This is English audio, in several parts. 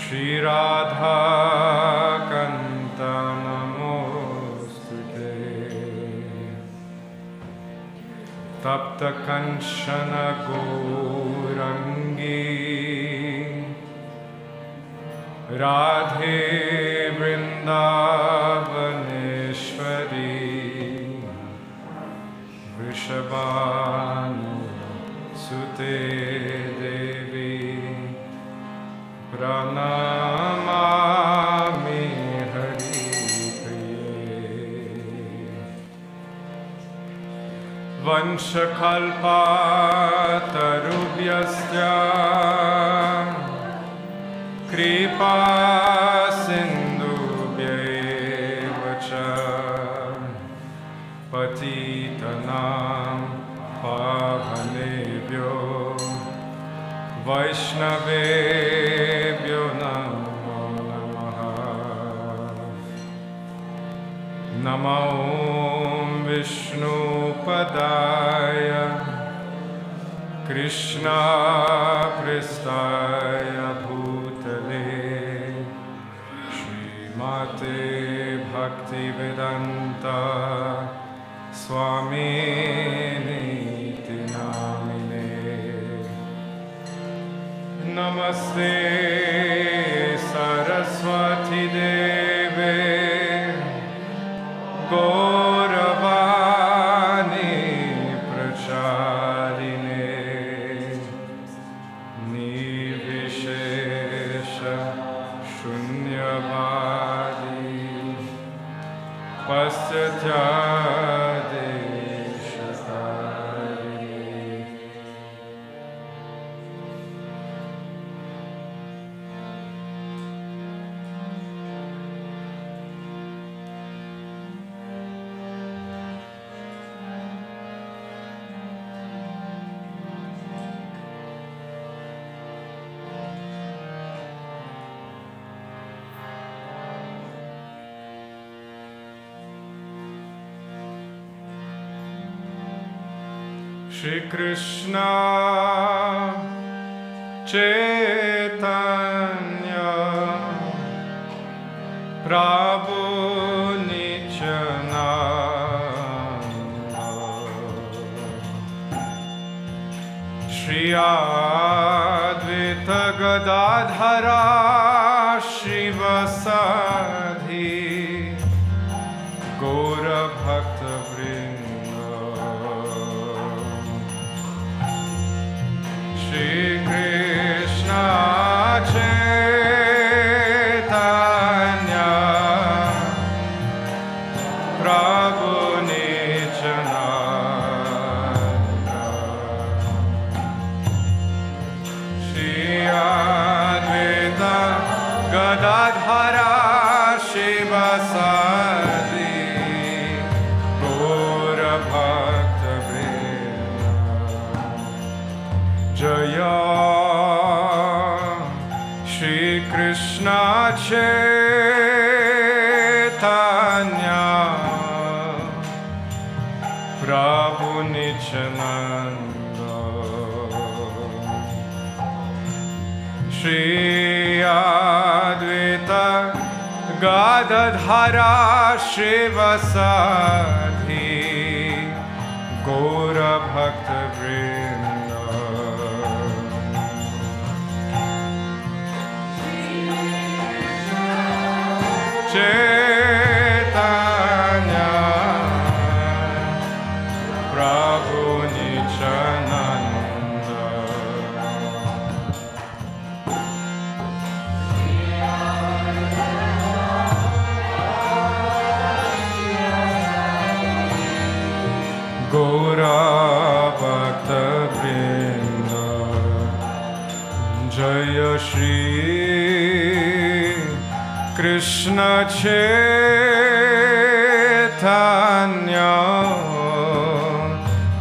Shri Radha Kanta Namostute Tapta Kanchana Gaurangi Radhe Vrindavaneshwari Vrishabhanu Sute Devi Pranamami Hari Priye Vanshakalpatarubhyasya Kripa Sindhubhyeva cha Patitanam Pavanebhyo Vaishnavebhyo Namo Namaha Namo Vishnu Padaya Krishna Prestaya Bhutale Srimate Bhaktivedanta Swami Niti Namine Namaste Saraswati Deve Gauravani Pracharine Nirvishesha Shunyavadi Paschatyadesh. Shri Krishna Chaitanya Prabhu Nityananda Shri Advaita Gadadhara Shivasadi Gaura Bhakta Vrinda Shri Krishna Chaitanya Prabhu Nityananda Shri Advaita Gadadhara Shivasadi Gaura Bhakta Jaya Shri Krishna Chaitanya Prabhu Nityananda Shri Advaita Gadadhara Shivasadi Gaura Bhakta Vrinda Chaitanya Prabhu Nityananda Gaura Bhakta Vrinda Jaya Shri Krishna Chaitanya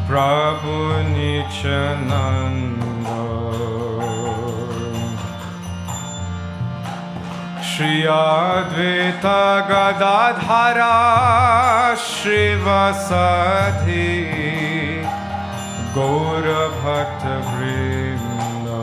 Prabhu Nityananda Shri Advaita Gadadhara Shivasadi Gaura Bhakta Vrinda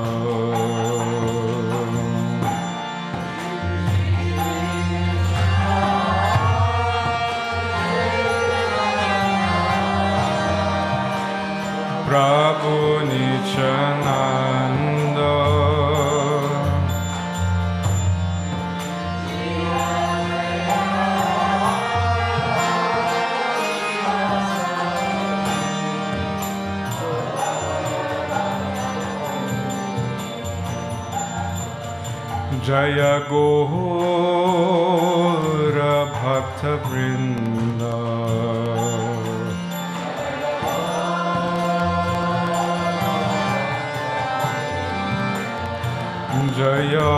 Jaya Gaura Bhakta Vrinda. Jaya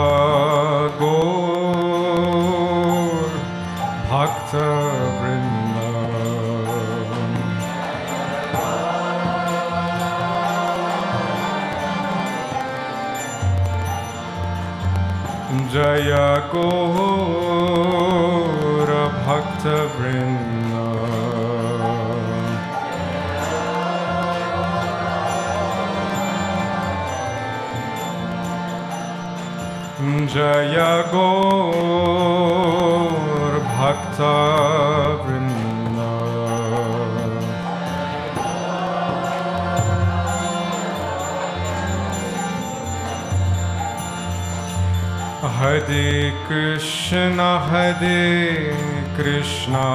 Gaur Bhakta Vrinda. Jaya Gaur Bhakta Vrinda. Jaya Gaur Bhakta Vrinda. Hare Krishna, Hare Krishna,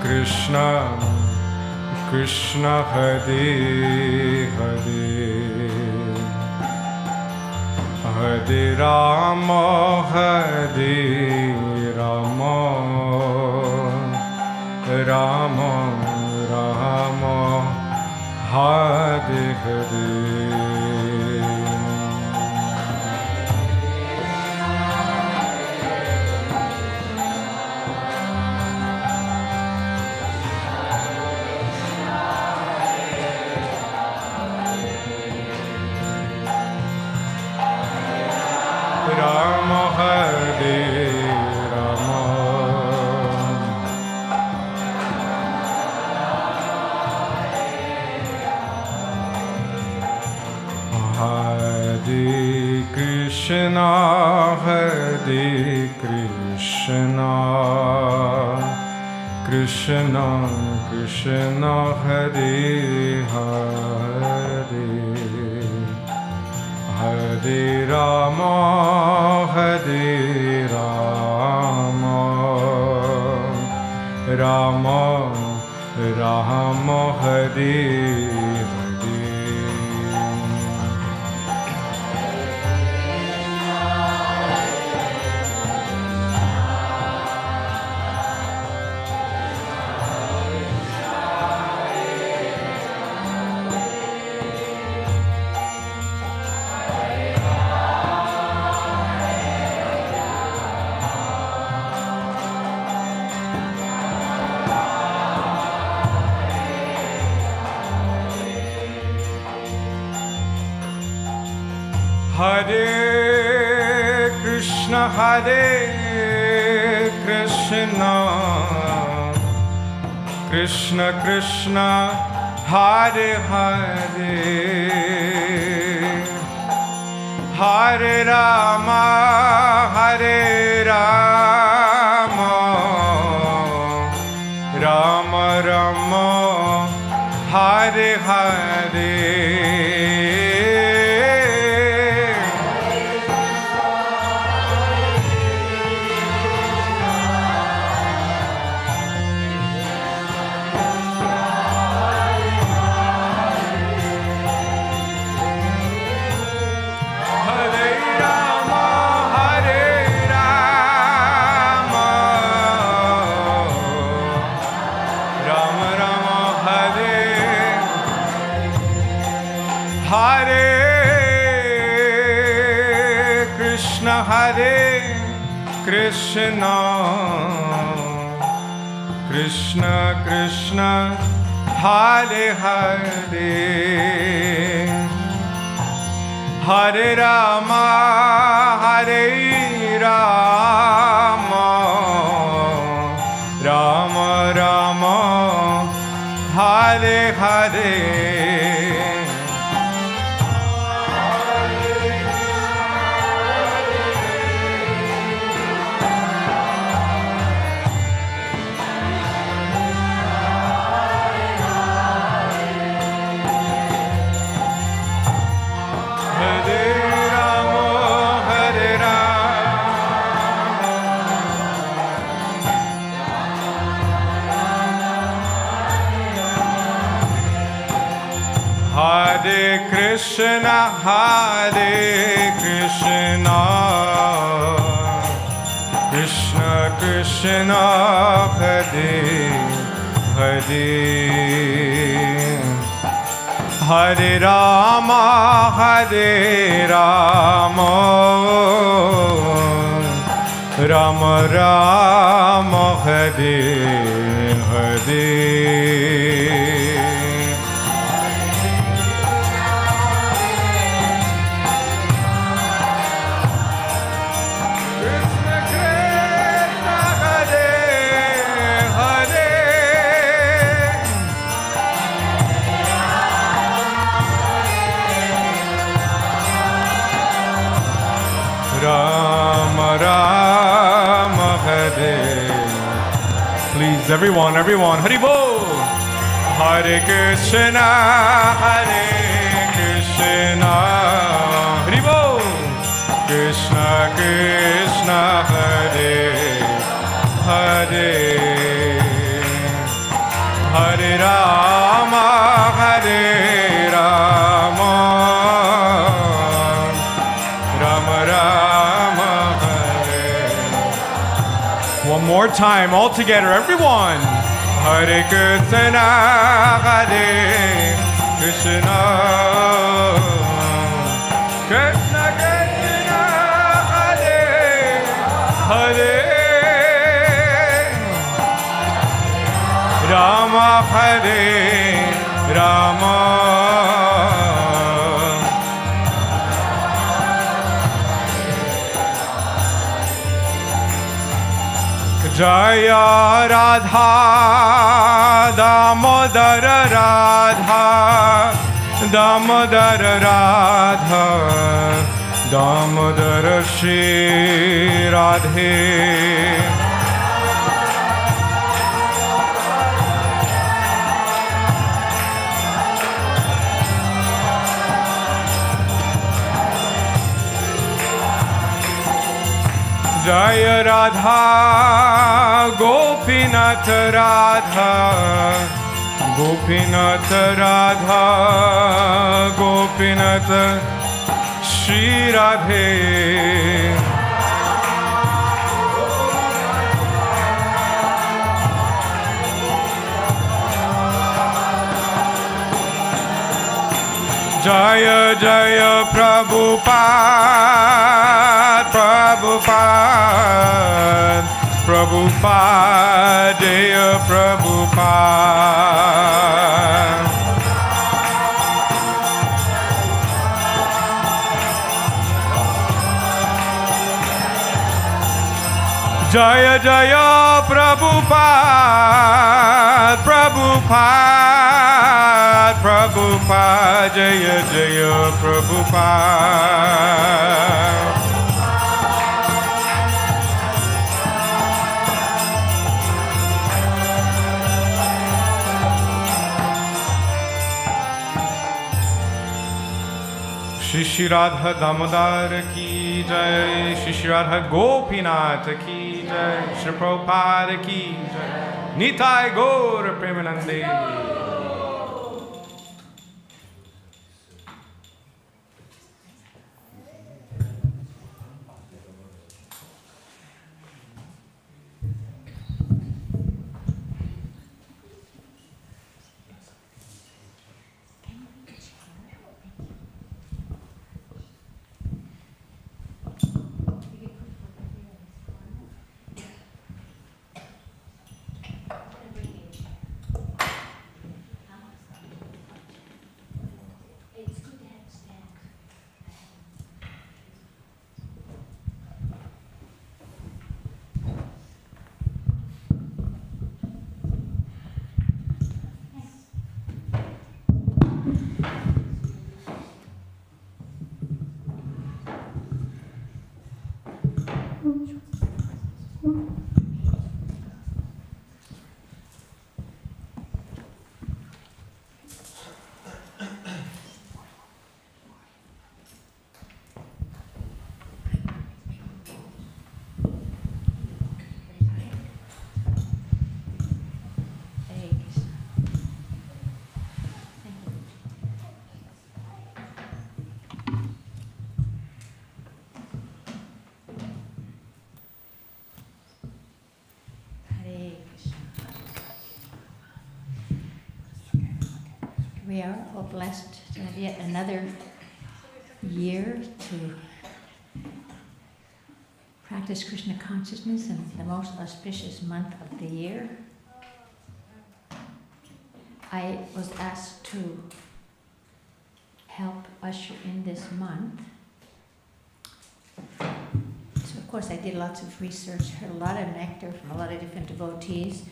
Krishna Krishna, Hare Hare, Hare Rama, Hare Rama, Rama Rama, Hare Hare. Rama, Hare Rama, Hare Krishna, Hare Krishna, Krishna Krishna, Hare Hare, Hare Rama, Hare Rama, Rama Rama, Hare Hare. Hare Krishna, Hare Krishna, Krishna Krishna, Hare Hare, Hare Rama, Hare Rama, Rama Rama, Hare Hare. Hare Krishna, Hare Krishna, Krishna Krishna, Hare Hare, Hare Rama, Hare Rama, Rama Rama, Hare Hare. Hare Krishna, Hare Krishna, Krishna Krishna, Hare Hare, Hare Rama, Hare Rama, Rama Rama, Hare Hare. Rama Rama Hare. Please, everyone, Hari Bol. Hare Krishna, Hare Krishna, Hari Bol. Krishna Krishna, Hare Hare, Hare Rama, Hare Rama, Rama Rama, Hare. One more time, all together, everyone. Hare Krishna, Hare Krishna, Krishna Krishna, Hare Hare, Rama Hare Rama, Jaya Radha, Damodara Radha, Damodara Radha, Damodara Shri Radhe. Jaya Radha, Gopinath Radha, Gopinath Radha, Gopinath Shri Radhe. Jaya Jaya Prabhupada, Prabhupada, Prabhupada, Jaya Prabhupada. Jaya Jaya Prabhupada, Prabhupada, Prabhupada, Jaya Jaya Prabhupada. Shri Shri Radha Damodar ki jai, Shri Shri Radha Gopinath ki jai, Shri Prabhupada ki jai, Nitai Gaur Premanande. we are all blessed to have yet another year to practice Krishna consciousness in the most auspicious month of the year. I was asked to help usher in this month. So of course I did lots of research, heard a lot of nectar from a lot of different devotees.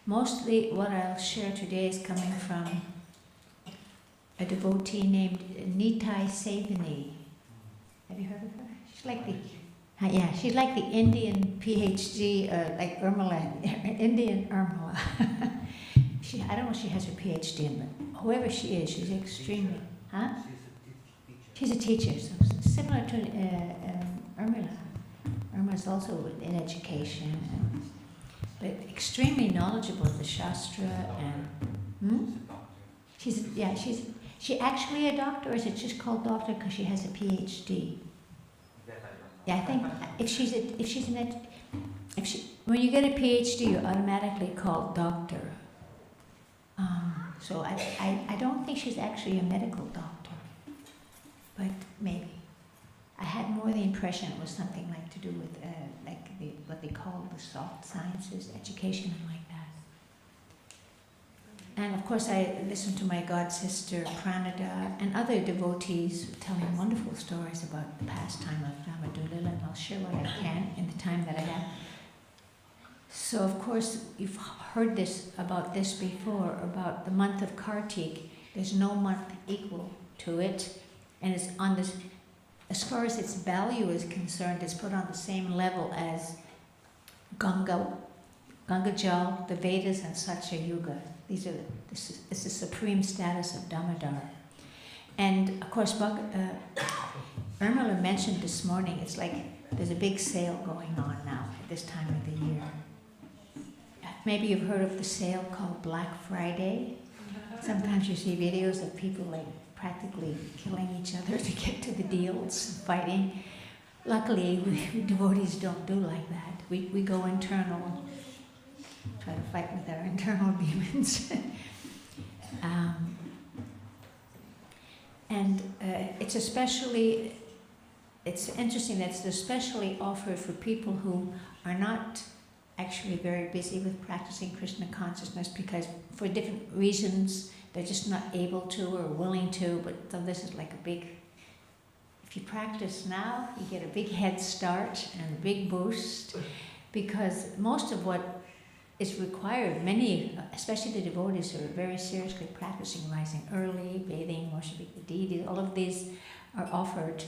Mostly what I'll share today is coming from a devotee named Nitai Sevani. Have you heard of her? She's like she's like the Indian PhD, like Urmila, Indian Urmila. I don't know if she has her PhD in, but whoever she is, she's extremely, She's a teacher, so similar to Urmila. Urmila is also in education, but extremely knowledgeable of the Shastra and. She actually a doctor, or is it just called doctor because she has a PhD? Yeah, I think when you get a PhD, you're automatically called doctor. So I don't think she's actually a medical doctor, but maybe. I had more the impression it was something like to do with what they call the soft sciences, education and like that. And of course I listened to my god sister Pranada and other devotees telling wonderful stories about the pastime of Ramadulila, and I'll share what I can in the time that I have. So of course you've heard about this before, about the month of Kartik. There's no month equal to it, and it's on this, as far as its value is concerned, it's put on the same level as Ganga Jal, the Vedas, and Satya Yuga. This is the supreme status of Damodar. And of course, Urmila mentioned this morning, it's like there's a big sale going on now at this time of the year. Maybe you've heard of the sale called Black Friday. Sometimes you see videos of people like practically killing each other to get to the deals, fighting. Luckily, we devotees don't do like that. We go internal, try to fight with our internal demons. It's interesting that it's especially offered for people who are not actually very busy with practicing Krishna consciousness, because for different reasons they're just not able to or willing to, but so this is like a big, if you practice now, you get a big head start and a big boost, because most of what is required, many, especially the devotees who are very seriously practicing rising early, bathing, worshiping the deities, all of these are offered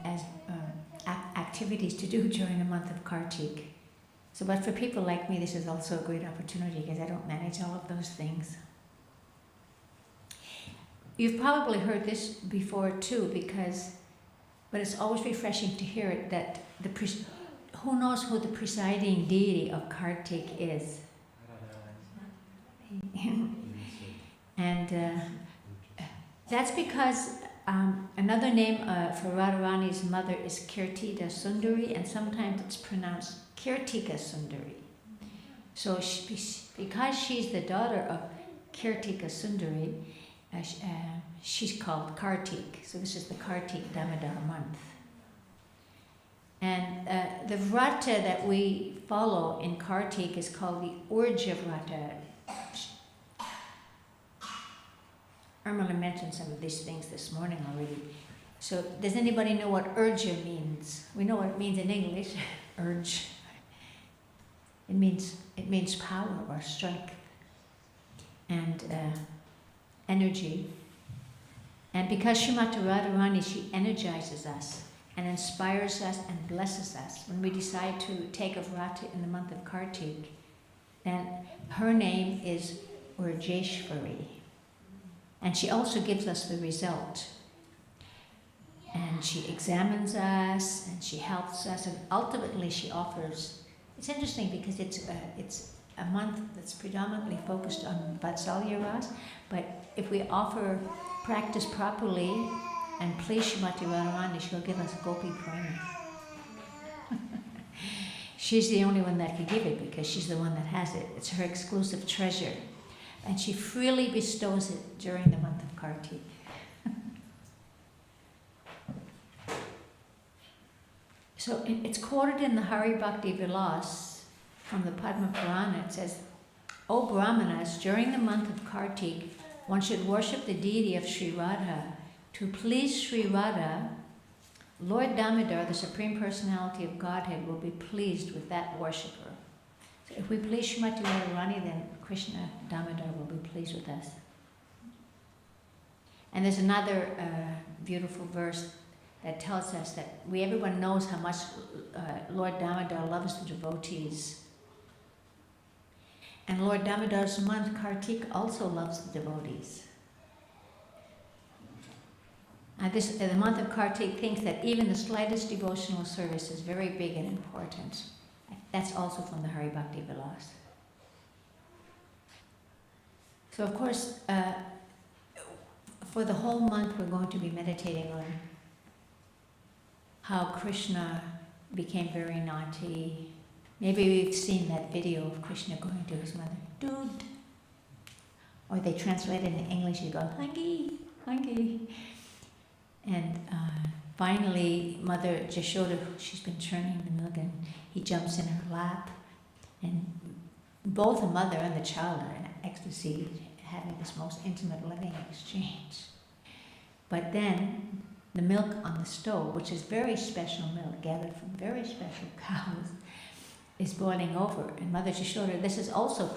as activities to do during the month of Kartik. So, but for people like me, this is also a great opportunity because I don't manage all of those things. You've probably heard this before too, but it's always refreshing to hear it, that who knows who the presiding deity of Kartik is? And that's because another name for Radharani's mother is Kirtida Sundari, and sometimes it's pronounced Kirtika Sundari. So because she's the daughter of Kirtika Sundari, she's called Kartik. So this is the Kartik Damodar month. And the vrata that we follow in Kartik is called the Urja Vrata. Urmila mentioned some of these things this morning already. So does anybody know what Urja means? We know what it means in English, urge. It means power or strength and energy. And because Srimati Radharani, she energizes us and inspires us and blesses us when we decide to take a vrata in the month of Kartik. And her name is Urjeshwari. And she also gives us the result. And she examines us and she helps us, and ultimately she offers. It's interesting because it's a month that's predominantly focused on Vatsalya Ras, but if we offer practice properly and please Srimati Radharani, she'll give us Gopi Prema. She's the only one that can give it because she's the one that has it. It's her exclusive treasure. and she freely bestows it during the month of Kartik. So it's quoted in the Hari Bhakti Vilas from the Padma Purana. It says, O Brahmanas, during the month of Kartik, one should worship the deity of Sri Radha. To please Sri Radha, Lord Damodar, the Supreme Personality of Godhead, will be pleased with that worshipper. So if we please Srimati Radharani, then Krishna Damodar will be pleased with us. And there's another beautiful verse that tells us that everyone knows how much Lord Damodar loves the devotees. And Lord Damodar's month, Kartik, also loves the devotees. The month of Kartik thinks that even the slightest devotional service is very big and important. That's also from the Hari Bhakti Vilas. So of course, for the whole month we're going to be meditating on how Krishna became very naughty. Maybe we've seen that video of Krishna going to his mother, dude. Or they translate it in English, you go, hangi, hangi. And finally, Mother Jashoda, she's been churning the milk, and he jumps in her lap. And both the mother and the child are in ecstasy, having this most intimate loving exchange. But then, the milk on the stove, which is very special milk, gathered from very special cows, is boiling over. And Mother Jashoda, this is also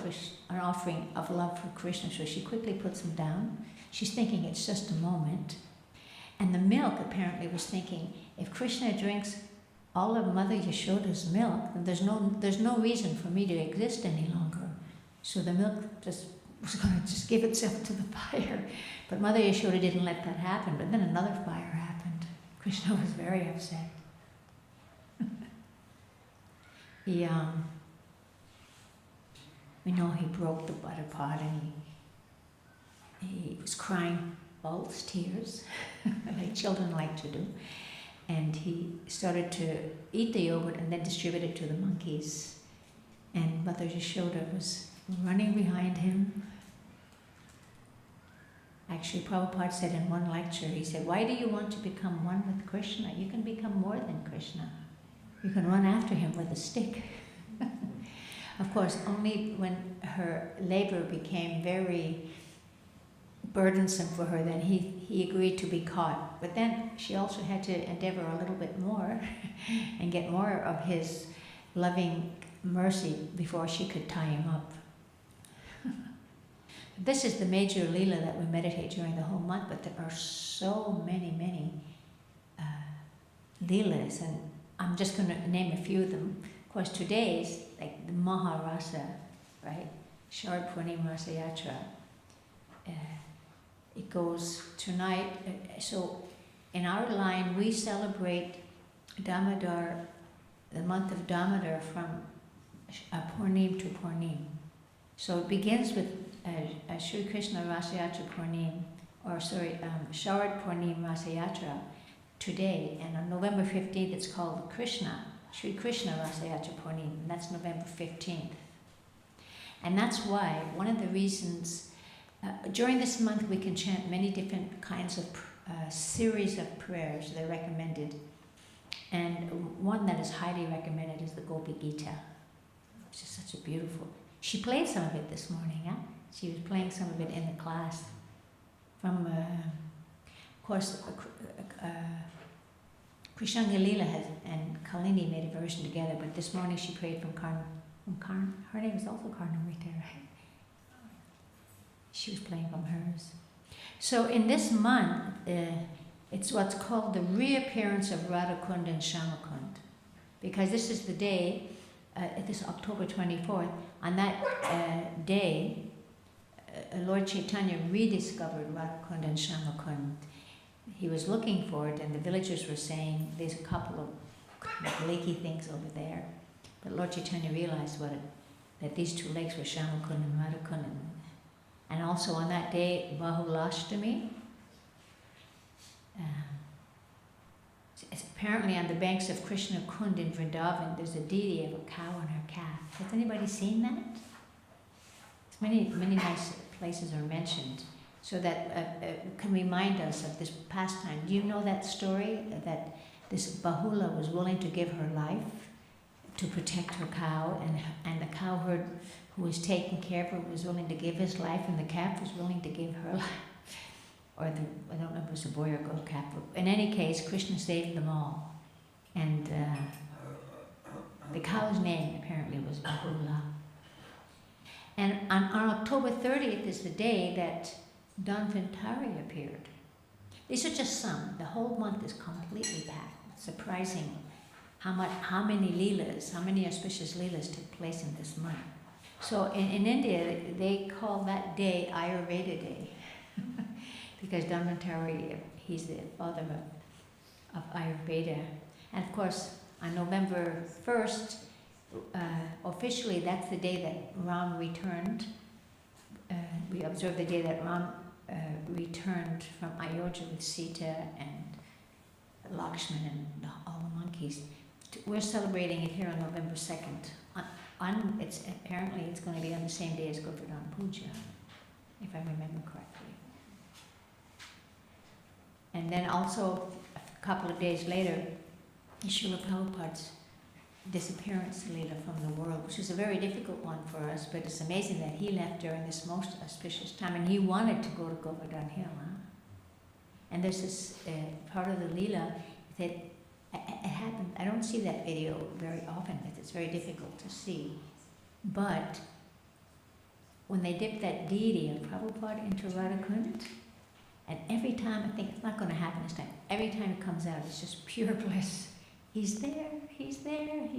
an offering of love for Krishna, so she quickly puts him down. She's thinking it's just a moment. And the milk apparently was thinking, if Krishna drinks all of Mother Yashoda's milk, then there's no reason for me to exist any longer. So the milk was going to just give itself to the fire. But Mother Yashoda didn't let that happen. But then another fire happened. Krishna was very upset. We know he broke the butter pot, and he was crying false tears, like children like to do. And he started to eat the yogurt and then distribute it to the monkeys. And Mother Yashoda was running behind him. Actually, Prabhupada said in one lecture, he said, why do you want to become one with Krishna? You can become more than Krishna. You can run after him with a stick. Of course, only when her labor became very burdensome for her, then he agreed to be caught. But then she also had to endeavor a little bit more and get more of his loving mercy before she could tie him up. This is the major lila that we meditate during the whole month, but there are so many leelas, and I'm just going to name a few of them. Of course, today's like the Maharasa, right? Sharad Purnima Rasa Yatra. It goes tonight. So in our line, we celebrate Damodar, the month of Damodar, from Purnim to Purnim. So it begins with Sri Krishna Rasa Yatra Purnim, Sharad Purnim Rasa Yatra today, and on November 15th it's called Sri Krishna Rasa Yatra Purnim, and that's November 15th. And that's why, one of the reasons, during this month we can chant many different kinds of series of prayers. They're recommended. And one that is highly recommended is the Gopi Gita, which is such a beautiful... She played some of it this morning, huh? She was playing some of it in the class. From, of course, Krishanga Leela and Kalini made a version together, but this morning she prayed from Karna. Her name is also Karna right there, right? She was playing from hers. So in this month, it's what's called the reappearance of Radhakund and Shyamakund, because this is the day, this October 24th, on that day, Lord Chaitanya rediscovered Radhakund and Shyamakund. He was looking for it, and the villagers were saying, there's a couple of lakey things over there. But Lord Chaitanya realized that these two lakes were Shyamakund and Radhakund. And also on that day, Bahulashtami, it's apparently on the banks of Krishna Kund in Vrindavan, there's a deity of a cow and her calf. Has anybody seen that? It's many nice places are mentioned, so that can remind us of this pastime. Do you know that story, that this Bahula was willing to give her life to protect her cow, and the cowherd who was taking care of her was willing to give his life, and the calf was willing to give her life? Or I don't know if it was a boy or girl calf. In any case, Krishna saved them all. And the cow's name apparently was Bahula. And on October 30th is the day that Dhanvantari appeared. These are just some. The whole month is completely packed. It's surprising how many leelas, how many auspicious leelas took place in this month. So in India, they call that day Ayurveda Day. Because Dhanvantari, he's the father of Ayurveda. And of course, on November 1st, officially that's the day that Ram returned. We observe the day that Ram returned from Ayodhya with Sita and Lakshman and all the monkeys. We're celebrating it here on November 2nd. Apparently it's going to be on the same day as Govardhan Puja, if I remember correctly. And then also, a couple of days later, is Srila Prabhupada's disappearance leela from the world, which is a very difficult one for us, but it's amazing that he left during this most auspicious time, and he wanted to go to Govardhan Hill. And there's this part of the leela that it happened. I don't see that video very often because it's very difficult to see. But when they dipped that deity of Prabhupada into Radhakund, and every time, I think it's not going to happen this time, every time it comes out, it's just pure bliss. He's there, he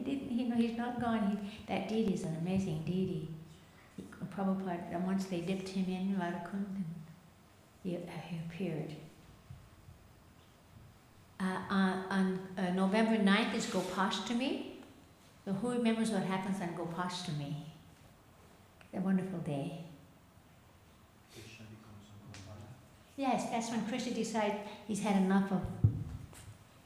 didn't, he's not gone. That deity is an amazing deity. Prabhupada, and once they dipped him in Radhakund, he appeared. On November 9th is Gopashtami. So who remembers what happens on Gopashtami? A wonderful day. Yes, that's when Krishna decides he's had enough of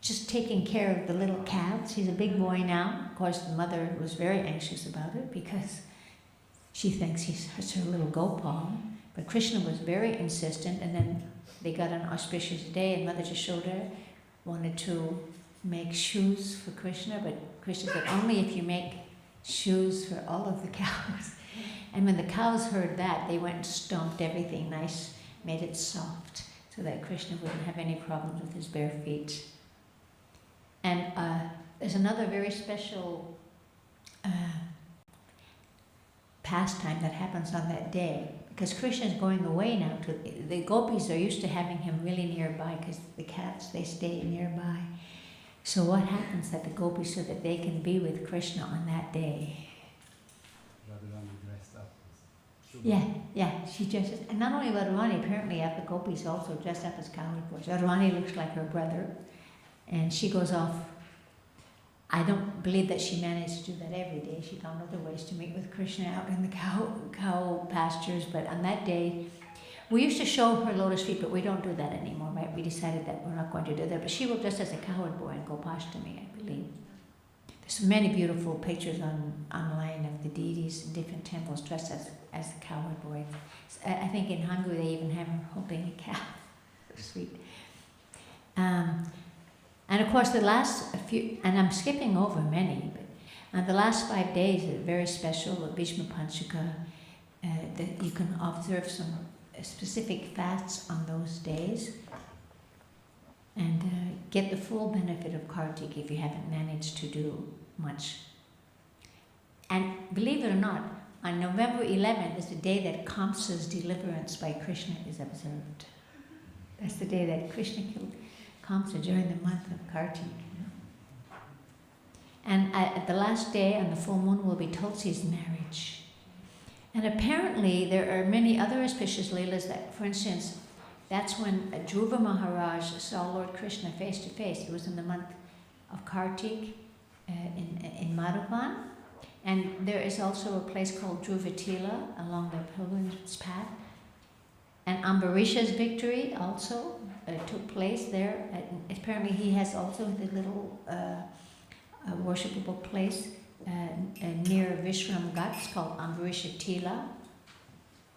just taking care of the little calves. He's a big boy now. Of course, the mother was very anxious about it because she thinks he's her little Gopal. But Krishna was very insistent, and then they got an auspicious day, and Mother Jashoda wanted to make shoes for Krishna, but Krishna said, only if you make shoes for all of the cows. And when the cows heard that, they went and stomped everything nice, made it soft, so that Krishna wouldn't have any problems with his bare feet. And there's another very special pastime that happens on that day, because Krishna is going away now. The gopis are used to having him really nearby, because the cats, they stay nearby. So what happens at the gopis so that they can be with Krishna on that day? Radharani dressed up. Yeah, she dresses, and not only Radharani, apparently the gopis also dressed up as cowherd boys. Radharani looks like her brother, and she goes off. I don't believe that she managed to do that every day. She found other ways to meet with Krishna out in the cow pastures, but on that day, we used to show her lotus feet, but we don't do that anymore, right? We decided that we're not going to do that, but she will dress as a cowherd boy in Gopashtami, I believe. There's many beautiful pictures online of the deities in different temples dressed as a cowherd boy. I think in Hungary they even have her holding a cow. So sweet. And of course the last few, and I'm skipping over many, but the last 5 days are very special, the Bhishma Panchaka, that you can observe some specific fasts on those days and get the full benefit of Kartik if you haven't managed to do much. And believe it or not, on November 11th is the day that Kamsa's deliverance by Krishna is observed. That's the day that Krishna killed Kamsa during the month of Kartik. And at the last day on the full moon will be Tulsi's marriage. And apparently there are many other auspicious leelas that, for instance, that's when Dhruva Maharaj saw Lord Krishna face to face. It was in the month of Kartik in Madhavan. And there is also a place called Dhruvatila along the pilgrim's path. And Ambarisha's victory also took place there. Apparently he has also the little worshipable place near Vishram Ghats called Ambarisha Tila.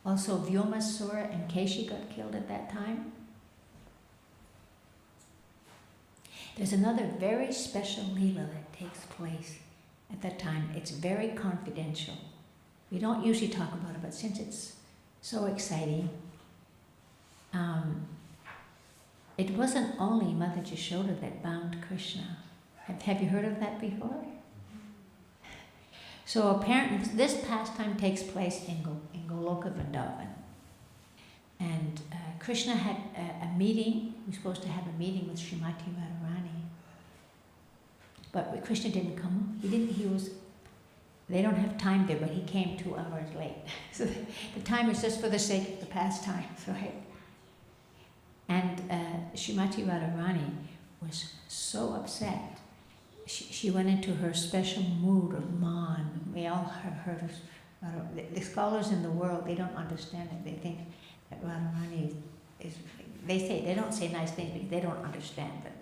Also Vyomasura and Keshi got killed at that time. There's another very special Leela that takes place at that time. It's very confidential. We don't usually talk about it, but since it's so exciting, it wasn't only Mother Jashoda that bound Krishna. Have you heard of that before? So apparently this pastime takes place in Goloka Vrindavan. And Krishna had a meeting. He was supposed to have a meeting with Srimati Radharani. But Krishna didn't come. They don't have time there, but he came 2 hours late. So the time is just for the sake of the pastime, right? And Srimati Radharani was so upset. She went into her special mood of man. We all have heard of the scholars in the world. They don't understand it. They think that Radharani is. They don't say nice things because they don't understand. But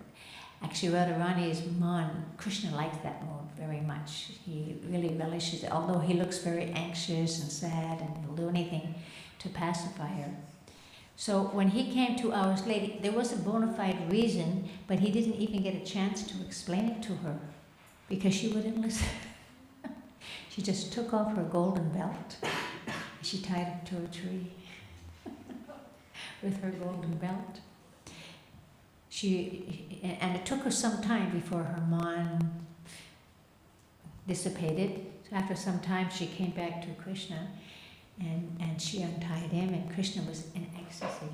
actually, Radharani is man. Krishna likes that mood very much. He really relishes it. Although he looks very anxious and sad, and he'll do anything to pacify her. So when he came 2 hours late, there was a bona fide reason, but he didn't even get a chance to explain it to her because she wouldn't listen. She just took off her golden belt. She tied it to a tree with her golden belt. And it took her some time before her man dissipated. So after some time, she came back to Krishna. And she untied him, and Krishna was in ecstasy.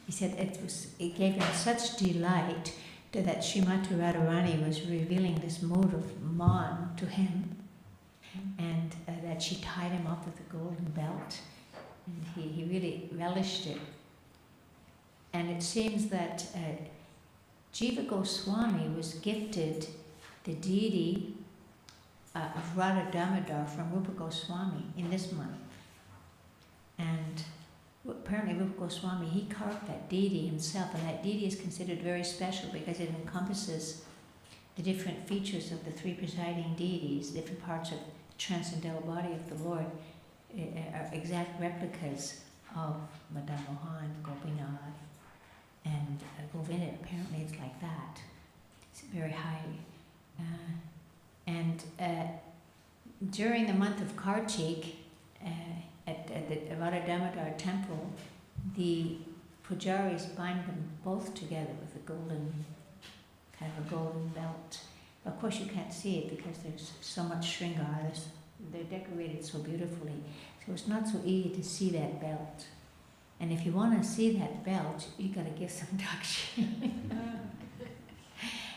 He said it gave him such delight that Srimati Radharani was revealing this mood of man to him, and that she tied him up with a golden belt, and he really relished it. And it seems that Jiva Goswami was gifted the deity of Radha Damodar from Rupa Goswami in this month. And apparently Rupa Goswami, he carved that deity himself, and that deity is considered very special because it encompasses the different features of the 3 presiding deities. Different parts of the transcendental body of the Lord are exact replicas of Madan Mohan, Gopinath, and Govinda. Apparently it's like that. It's very high. During the month of Kartik, at the Radha Damodar temple, the pujaris bind them both together with a golden belt. Of course, you can't see it because there's so much shringar. They're decorated so beautifully, so it's not so easy to see that belt. And if you want to see that belt, you got to give some dakshin.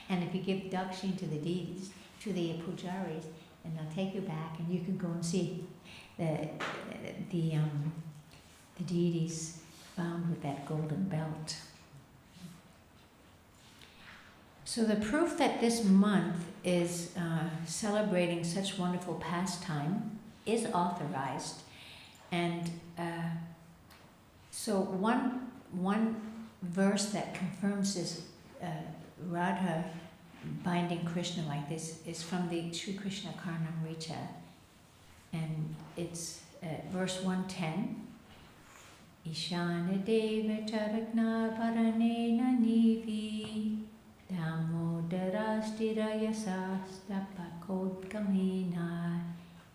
And if you give dakshin to the deities, to the pujaris, and they'll take you back, and you can go and see the deities bound with that golden belt. So the proof that this month is celebrating such wonderful pastime is authorized, and so one verse that confirms this Radha binding Krishna like this is from the Sri Krishna Karnamrita. And it's verse 110. Ishana deva charagna paranena nivi damodarastira yasastapakotkamena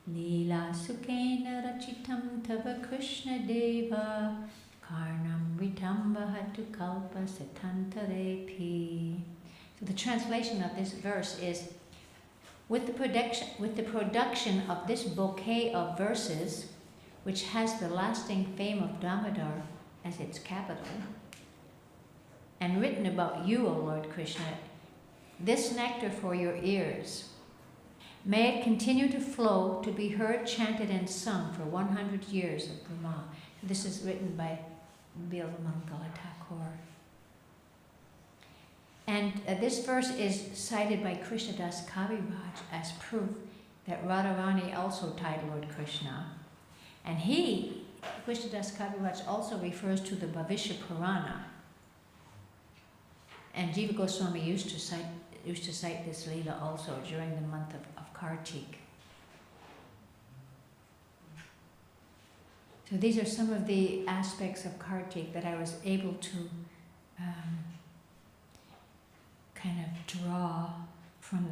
lila sukena rachitam tava Krishna deva karnamritam vahatu kalpa satantarepi. So the translation of this verse is, with the production of this bouquet of verses, which has the lasting fame of Damodar as its capital, and written about you, O Lord Krishna, this nectar for your ears, may it continue to flow, to be heard, chanted, and sung for 100 years of Brahma. This is written by Bilmangala Thakur. And this verse is cited by Krishnadas Kaviraj as proof that Radharani also tied Lord Krishna. And Krishnadas Kaviraj also refers to the Bhavishya Purana. And Jiva Goswami used to cite this Leela also during the month of Kartik. So these are some of the aspects of Kartik that I was able to kind of draw from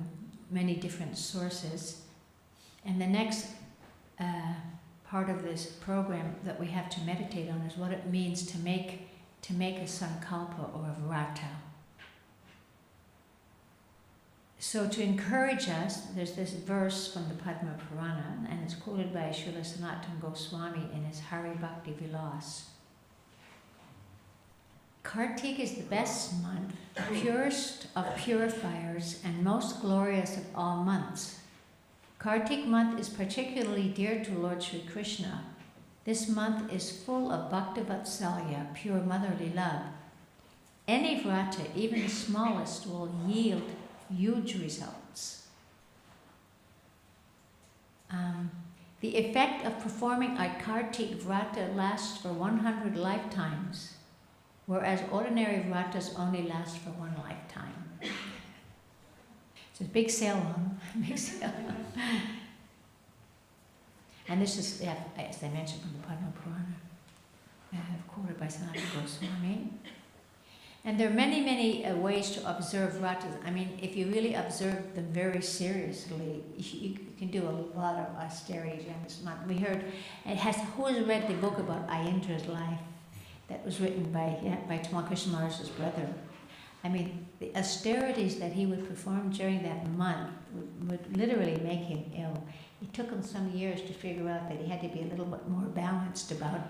many different sources. And the next part of this program that we have to meditate on is what it means to make a sankalpa or a vrata. So to encourage us, there's this verse from the Padma Purana, and it's quoted by Srila Sanatana Goswami in his Hari Bhakti Vilas. Kartik is the best month, purest of purifiers, and most glorious of all months. Kartik month is particularly dear to Lord Sri Krishna. This month is full of Bhaktivatsalya, pure motherly love. Any vrata, even the smallest, will yield huge results. The effect of performing a Kartik vrata lasts for 100 lifetimes, whereas ordinary vratas only last for one lifetime. So it's a big sale on, big sale. And this is, as I mentioned, from the Padma Purana, quoted by Sanatana Goswami. And there are many, many ways to observe vratas. I mean, if you really observe them very seriously, you can do a lot of austerity during this month. We heard, who has read the book about Ayendra's life that was written by Tamal Krishna Maharaj's brother? I mean, the austerities that he would perform during that month would literally make him ill. It took him some years to figure out that he had to be a little bit more balanced about it.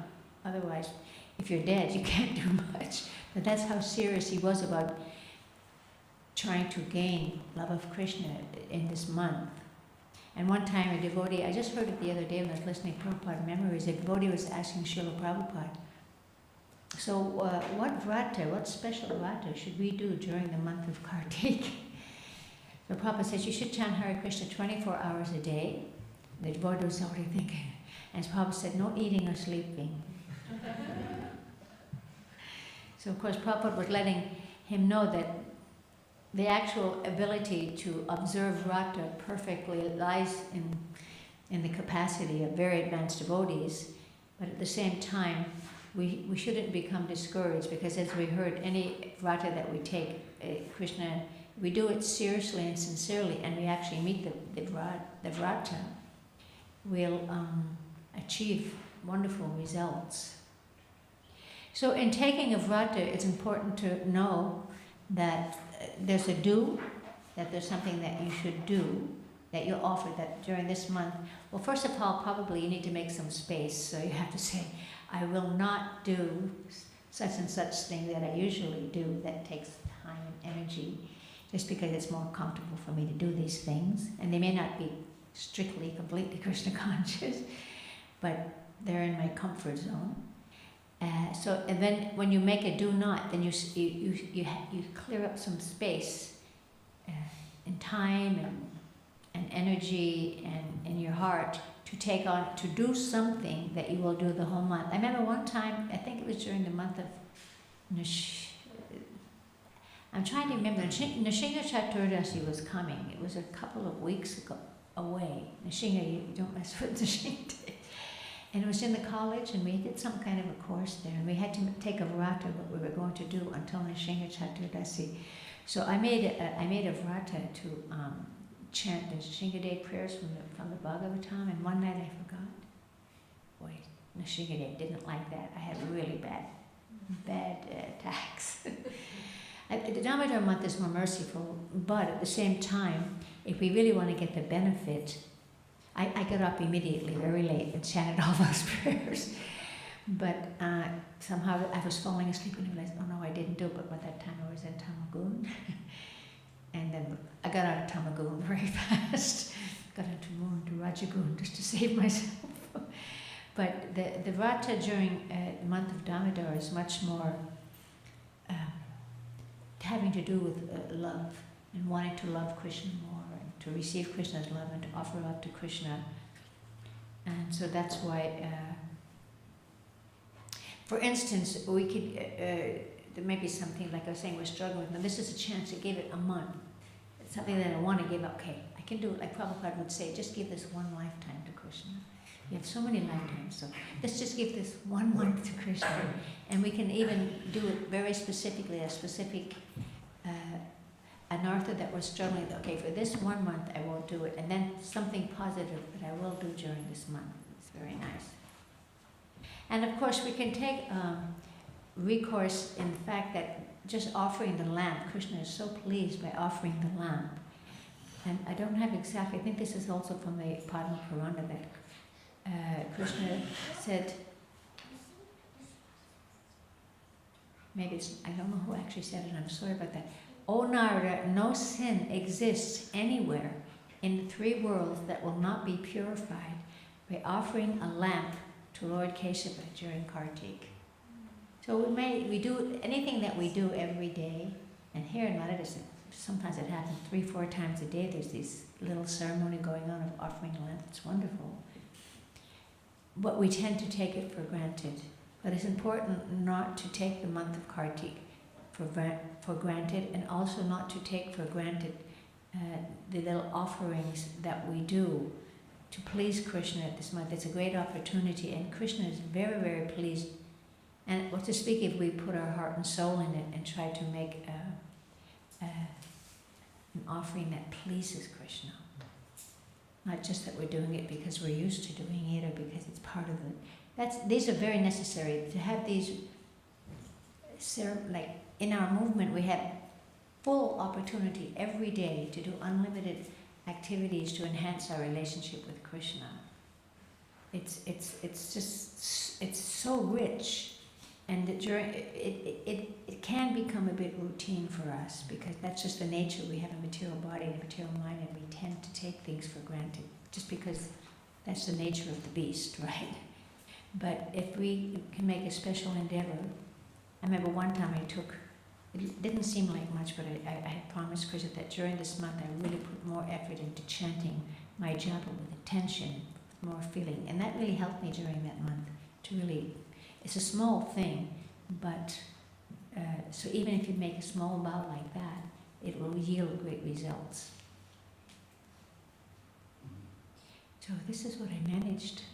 Otherwise, if you're dead, you can't do much. But that's how serious he was about trying to gain love of Krishna in this month. And one time a devotee, I just heard it the other day when I was listening to Prabhupada Memories, a devotee was asking Srila Prabhupada, so what special vrata should we do during the month of Kartik? So Prabhupada says you should chant Hare Krishna 24 hours a day. The devotee was already thinking. And Prabhupada said, no eating or sleeping. So of course Prabhupada was letting him know that the actual ability to observe vrata perfectly lies in the capacity of very advanced devotees, but at the same time we shouldn't become discouraged, because as we heard, any vrata that we take, Krishna, we do it seriously and sincerely, and we actually meet the vrata, we'll achieve wonderful results. So in taking a vrata, it's important to know that there's a do, that there's something that you should do, that you offer that during this month. Well, first of all, probably you need to make some space. So you have to say, I will not do such and such thing that I usually do that takes time and energy, just because it's more comfortable for me to do these things. And they may not be strictly, completely Krishna conscious, but they're in my comfort zone. And then when you make a do not, then you clear up some space and time and energy and in your heart to take on, to do something that you will do the whole month. I remember one time, I think it was during the month of I'm trying to remember, Nishinga Chaturdasi was coming. It was a couple of weeks away. Nishinga, you don't mess with Nishinga. And it was in the college, and we did some kind of a course there, and we had to take a vrata, what we were going to do until Nishinga Chaturdasi. So I made a vrata to chant the Nishinga Day prayers from the Bhagavatam, and one night I forgot. Boy, Nishinga Day didn't like that. I had really bad attacks. The Damodar month is more merciful, but at the same time, if we really want to get the benefit, I got up immediately, very late, and chanted all those prayers. But somehow I was falling asleep and realized, oh no, I didn't do it. But by that time I was in Tamagun. And then I got out of Tamagun very fast. Got into Rajagun just to save myself. But the vrata during the month of Damodar is much more having to do with love and wanting to love Krishna more and to receive Krishna's love and to offer love to Krishna. And so that's why, for instance, we could, there may be something like I was saying we're struggling with, and this is a chance to give it a month. It's something that I want to give up. Okay, I can do it. Like Prabhupada would say, just give this one lifetime to Krishna. You have so many lifetimes. So let's just give this 1 month to Krishna. And we can even do it very specifically, a specific anartha that we're struggling with. Okay, for this 1 month I won't do it. And then something positive that I will do during this month. It's very nice. And of course we can take recourse in the fact that just offering the lamp, Krishna is so pleased by offering the lamp. And I don't have exactly, I think this is also from the Padma Purana that Krishna said, maybe it's, I don't know who actually said it, I'm sorry about that. O Narada, no sin exists anywhere in the 3 worlds that will not be purified by offering a lamp to Lord Kesava during Kartik. So we do anything that we do every day, and here in Radhadesh, sometimes it happens 3-4 times a day. There's this little ceremony going on of offering a lamp. It's wonderful. But we tend to take it for granted. But it's important not to take the month of Kartik for granted, and also not to take for granted the little offerings that we do to please Krishna at this month. It's a great opportunity, and Krishna is very, very pleased. And what to speak if we put our heart and soul in it and try to make an offering that pleases Krishna. Not just that we're doing it because we're used to doing it or because it's part of the... These are very necessary. To have these, like in our movement, we have full opportunity every day to do unlimited activities to enhance our relationship with Krishna. It's so rich. And it can become a bit routine for us, because that's just the nature. We have a material body and a material mind, and we tend to take things for granted, just because that's the nature of the beast, right? But if we can make a special endeavor, I remember one time it didn't seem like much, but I had promised Krishna that during this month I really put more effort into chanting my japa with attention, with more feeling. And that really helped me during that month to really... It's a small thing, but so even if you make a small bow like that, it will yield great results. So this is what I managed to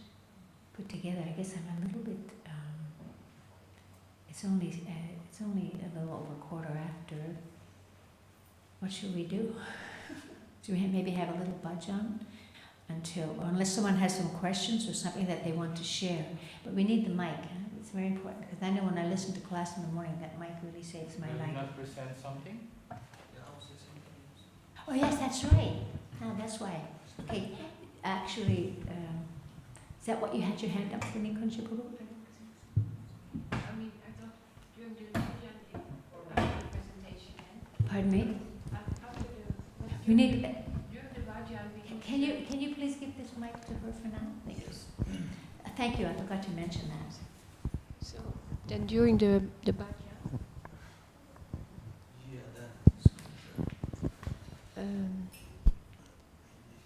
put together. I guess I'm a little bit. It's only a little over 1/4 after. What should we do? Do we maybe have a little bhajan until, or unless someone has some questions or something that they want to share? But we need the mic. Huh? It's very important, because I know when I listen to class in the morning, that mic really saves my life. Will you not present something? Oh yes, that's right. Ah, that's why. Okay, actually, is that what you had your hand up for, Nikunja Prabhu? I mean, I thought during the presentation. Pardon me? After We need. during the bhajan, we Can you please give this mic to her for now? Thank you. Thank you. I forgot to mention that. So then during the bhajan,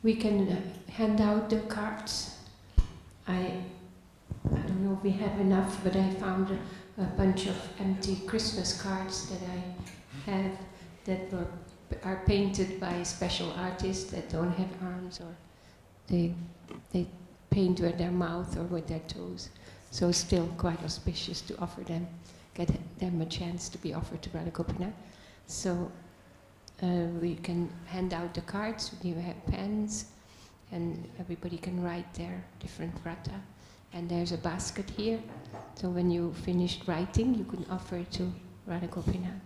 we can hand out the cards. I don't know if we have enough, but I found a bunch of empty Christmas cards that I have that are painted by special artists that don't have arms, or they paint with their mouth or with their toes. So still quite auspicious to offer them, get them a chance to be offered to Radha Gopinath. So we can hand out the cards, you have pens, and everybody can write their different vrata. And there's a basket here, so when you finished writing, you can offer it to Radha Gopinath.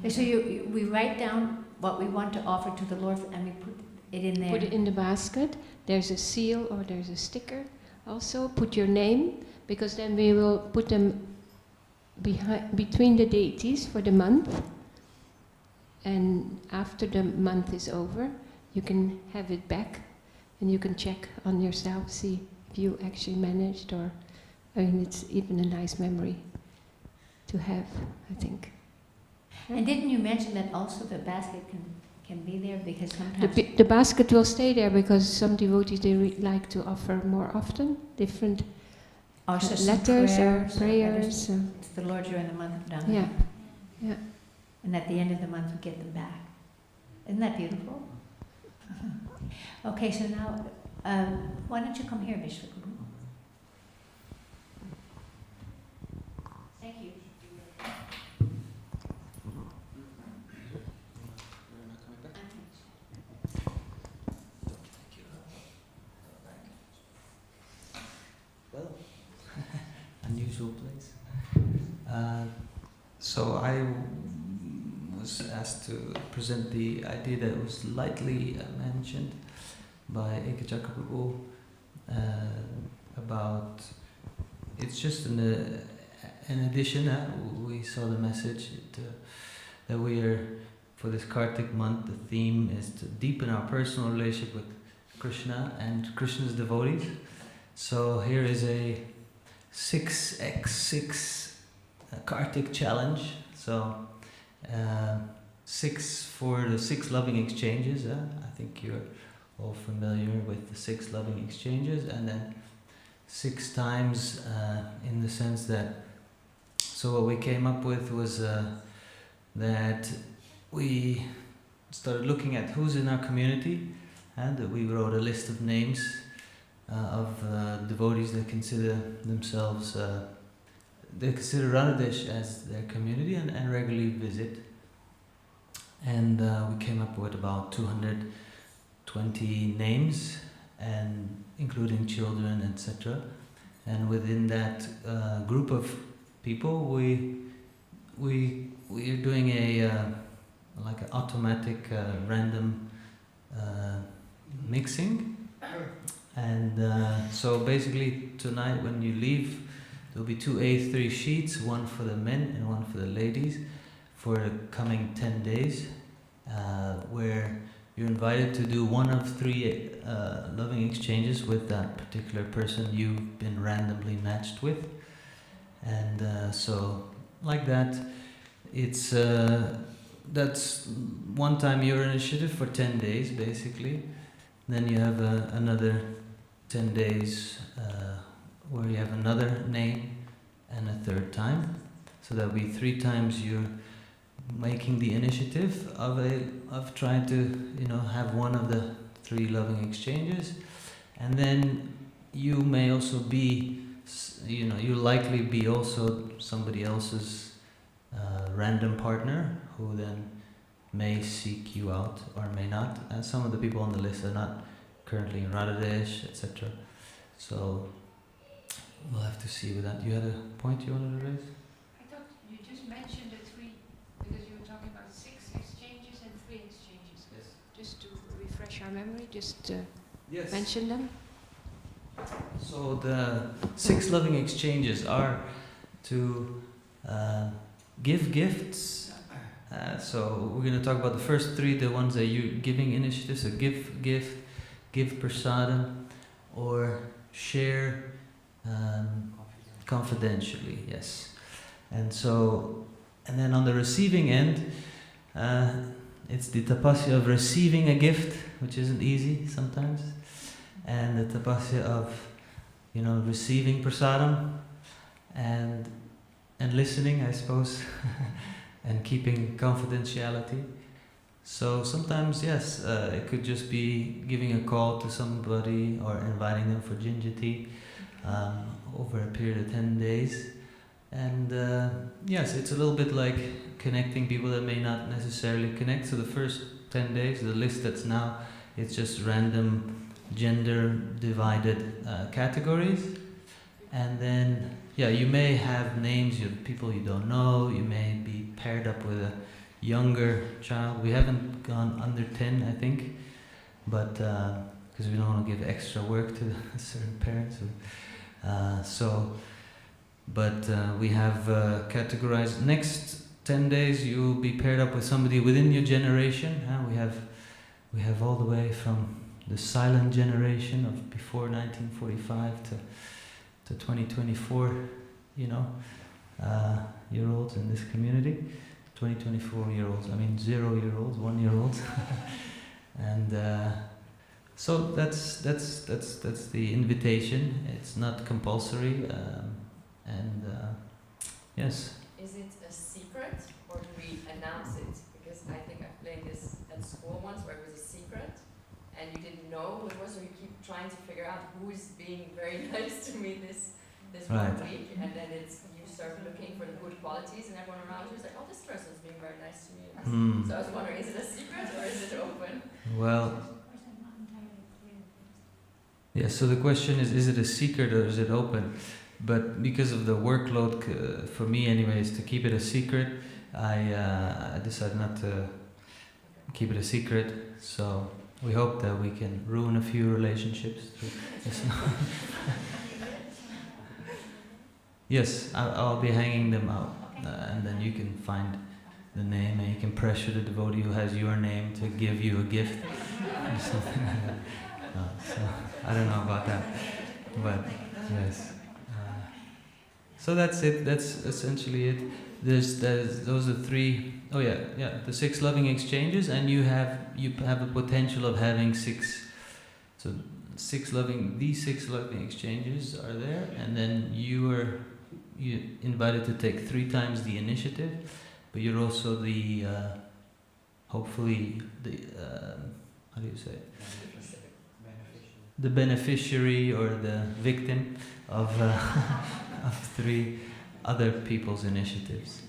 So we write down what we want to offer to the Lord, and we put it in there. Put it in the basket. There's a seal or there's a sticker. Also, put your name, because then we will put them between the deities for the month. And after the month is over, you can have it back, and you can check on yourself, see if you actually managed, or I mean, it's even a nice memory to have, I think. And didn't you mention that also the basket can be there, because sometimes... The basket will stay there because some devotees, they like to offer more often, different letters or prayers. To the Lord during the month of Dhamma. Yeah, yeah. And at the end of the month, we get them back. Isn't that beautiful? Okay, so now Why don't you come here, Vishwaguru? Thank you. Well, unusual place. So I was asked to present the idea that was lightly mentioned by Eke Chakaprabhu about, it's just an addition. We saw the message that we are, for this Kartik month, the theme is to deepen our personal relationship with Krishna and Krishna's devotees. So here is a 6x6 Kartik challenge. So 6 for the 6 loving exchanges. I think you're all familiar with the 6 loving exchanges, and then 6 times in the sense that, so what we came up with was that we started looking at who's in our community, and we wrote a list of names of devotees that consider themselves, they consider Radhadesh as their community and regularly visit. And we came up with about 220 names, and including children, etc. And within that group of people, we're doing a like an automatic random mixing. And so basically tonight when you leave, there'll be 2 A3 sheets, one for the men and one for the ladies, for the coming 10 days, where you're invited to do one of 3 loving exchanges with that particular person you've been randomly matched with. And so like that, it's that's one time your initiative for 10 days basically. Then you have another 10 days where you have another name and a third time. So that'll be 3 times you're making the initiative of trying to have one of the 3 loving exchanges. And then you may also be, you'll likely be also somebody else's random partner who then may seek you out or may not. And some of the people on the list are not currently in Radhadesh, etc. So we'll have to see with that. You had a point you wanted to raise? I thought you just mentioned the 3, because you were talking about 6 exchanges and 3 exchanges. Yes. Just to refresh our memory, just Yes. mention them. So the 6 loving exchanges are to give gifts. So we're going to talk about the first 3, the ones that you're giving initiatives. So give prasadam, or share confidentially. Yes. And then on the receiving end, it's the tapasya of receiving a gift, which isn't easy sometimes, and the tapasya of receiving prasadam and listening, I suppose, and keeping confidentiality. So sometimes, yes, it could just be giving a call to somebody or inviting them for ginger tea over a period of 10 days. And yes, it's a little bit like connecting people that may not necessarily connect. So the first 10 days, the list that's now, it's just random gender divided categories. And then, you may have names of people you don't know. You may be paired up with a younger child. We haven't gone under 10, I think, but because we don't want to give extra work to certain parents. But we have categorized. Next 10 days, you'll be paired up with somebody within your generation. We have all the way from the silent generation of before 1945 to 2024, year olds in this community. 20-24-year-olds, 0-year-olds, 1-year-olds, and so that's the invitation. It's not compulsory, and yes. Is it a secret, or do we announce it? Because I think I played this at school once where it was a secret, and you didn't know who it was, or you keep trying to figure out who is being very nice to me this Right. 1 week, and then you start looking for the good qualities, and everyone around you is like, oh, this person's being very nice to me. So I was wondering, is it a secret or is it open? Well, yeah, so the question is it a secret or is it open? But because of the workload, for me anyways, to keep it a secret, I decided not to keep it a secret. So we hope that we can ruin a few relationships. Yes, I'll be hanging them out, and then you can find the name, and you can pressure the devotee who has your name to give you a gift or something like that. So I don't know about that, but yes. So that's it. That's essentially it. There's those are three. Oh yeah, the 6 loving exchanges, and you have a potential of having 6. So these 6 loving exchanges are there, and then you're invited to take 3 times the initiative, but you're also the hopefully the how do you say it? The beneficiary or the victim of of 3 other people's initiatives,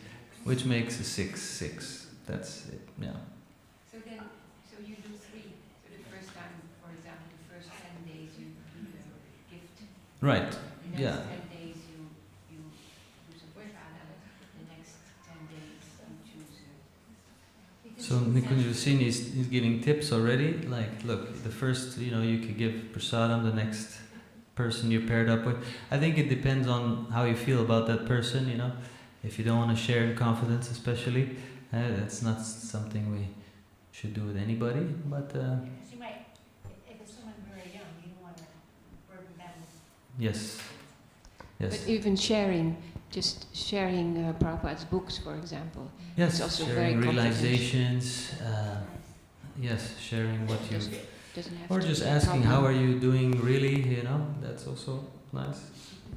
which makes a 6. That's it. Yeah. So you do 3. So the first time, for example, the first 10 days you do the gift. Right. The next Yeah. 10 days you do some prasada. The next 10 days you choose. So Nikunjasini is giving tips already. Like, look, the first, you could give prasadam, the next person you're paired up with. I think it depends on how you feel about that person, If you don't want to share in confidence, especially, that's not something we should do with anybody. But She might, if it's someone very young, you don't want to burden them. yes. But even just sharing Prabhupada's books, for example. Yes, It's also sharing very realizations. Yes, sharing what you. Doesn't have Or to just be a asking, problem. how are you doing really, that's also nice.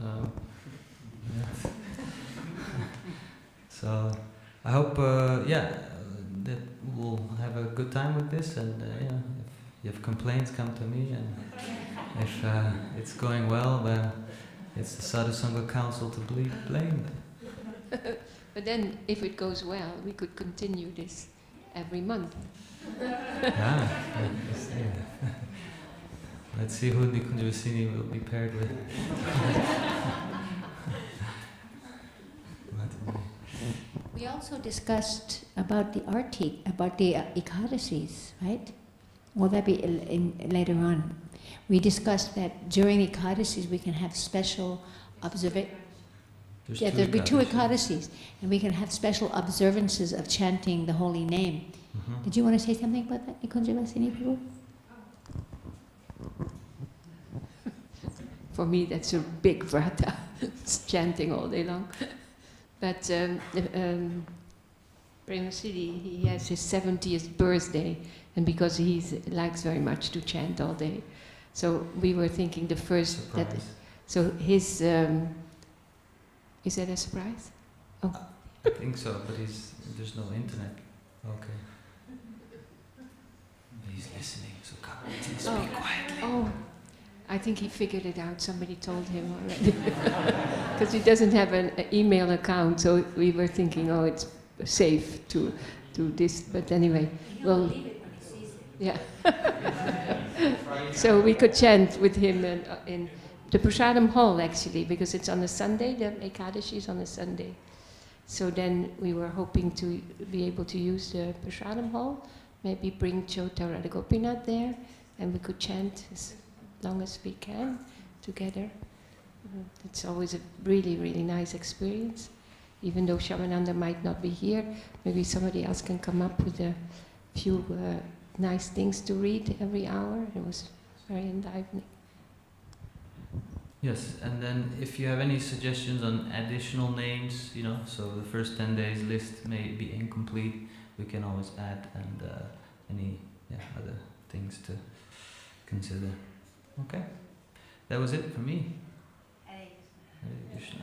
Yeah. So, I hope, that we'll have a good time with this, and if you have complaints, come to me, and if it's going well, then it's the Sadhu Sangha Council to be blamed. But then, if it goes well, we could continue this every month. Yeah. Let's see who Nikunjasini will be paired with. We also discussed about the arti, about the Ekadasis, right? Will that be later on? We discussed that during Ekadasis we can have special observations. Yeah, there'll be 2 Ekadasis, and we can have special observances of chanting the holy name. Mm-hmm. Did you want to say something about that, Nikunjasini Prabhu? For me, that's a big vrata, chanting all day long. But Premasidi, he has his 70th birthday, and because he likes very much to chant all day, so we were thinking the first Surprise. so his is that a surprise? Oh, I think so, but there's no internet. Okay. He's listening, so come, speak quietly. oh. I think he figured it out. Somebody told him already. Because he doesn't have an email account, so we were thinking, oh, it's safe to do this. But anyway, well, yeah. So we could chant with him in the Prasadam hall, actually, because it's on a Sunday. The Ekadashi is on a Sunday. So then we were hoping to be able to use the Prasadam hall, maybe bring Chota Radha Gopinath there, and we could chant as long as we can together. It's always a really, really nice experience. Even though Shamananda might not be here, maybe somebody else can come up with a few nice things to read every hour. It was very enlivening. Yes, and then if you have any suggestions on additional names, so the first 10 days list may be incomplete, we can always add, and any other things to consider. Okay, that was it for me. Hare Krishna.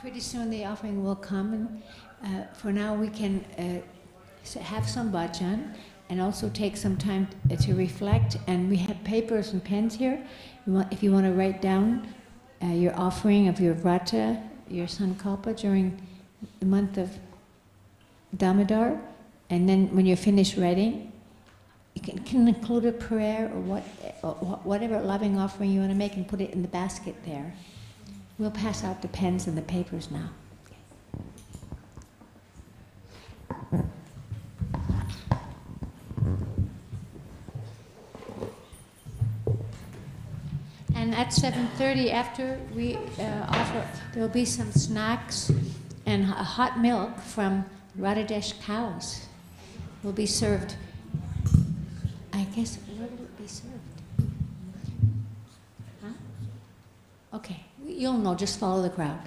pretty soon the offering will come, and for now we can have some bhajan and also take some time to reflect. And we have papers and pens here. If you want to write down your offering of your vrata, your sankalpa during the month of Damodar, and then when you're finished writing, you can include a prayer or whatever loving offering you want to make and put it in the basket there. We'll pass out the pens and the papers now. And at 7:30, after we offer, there will be some snacks and hot milk from Radhadesh cows will be served. I guess, where will it be served? Huh? Okay, you'll know, just follow the crowd.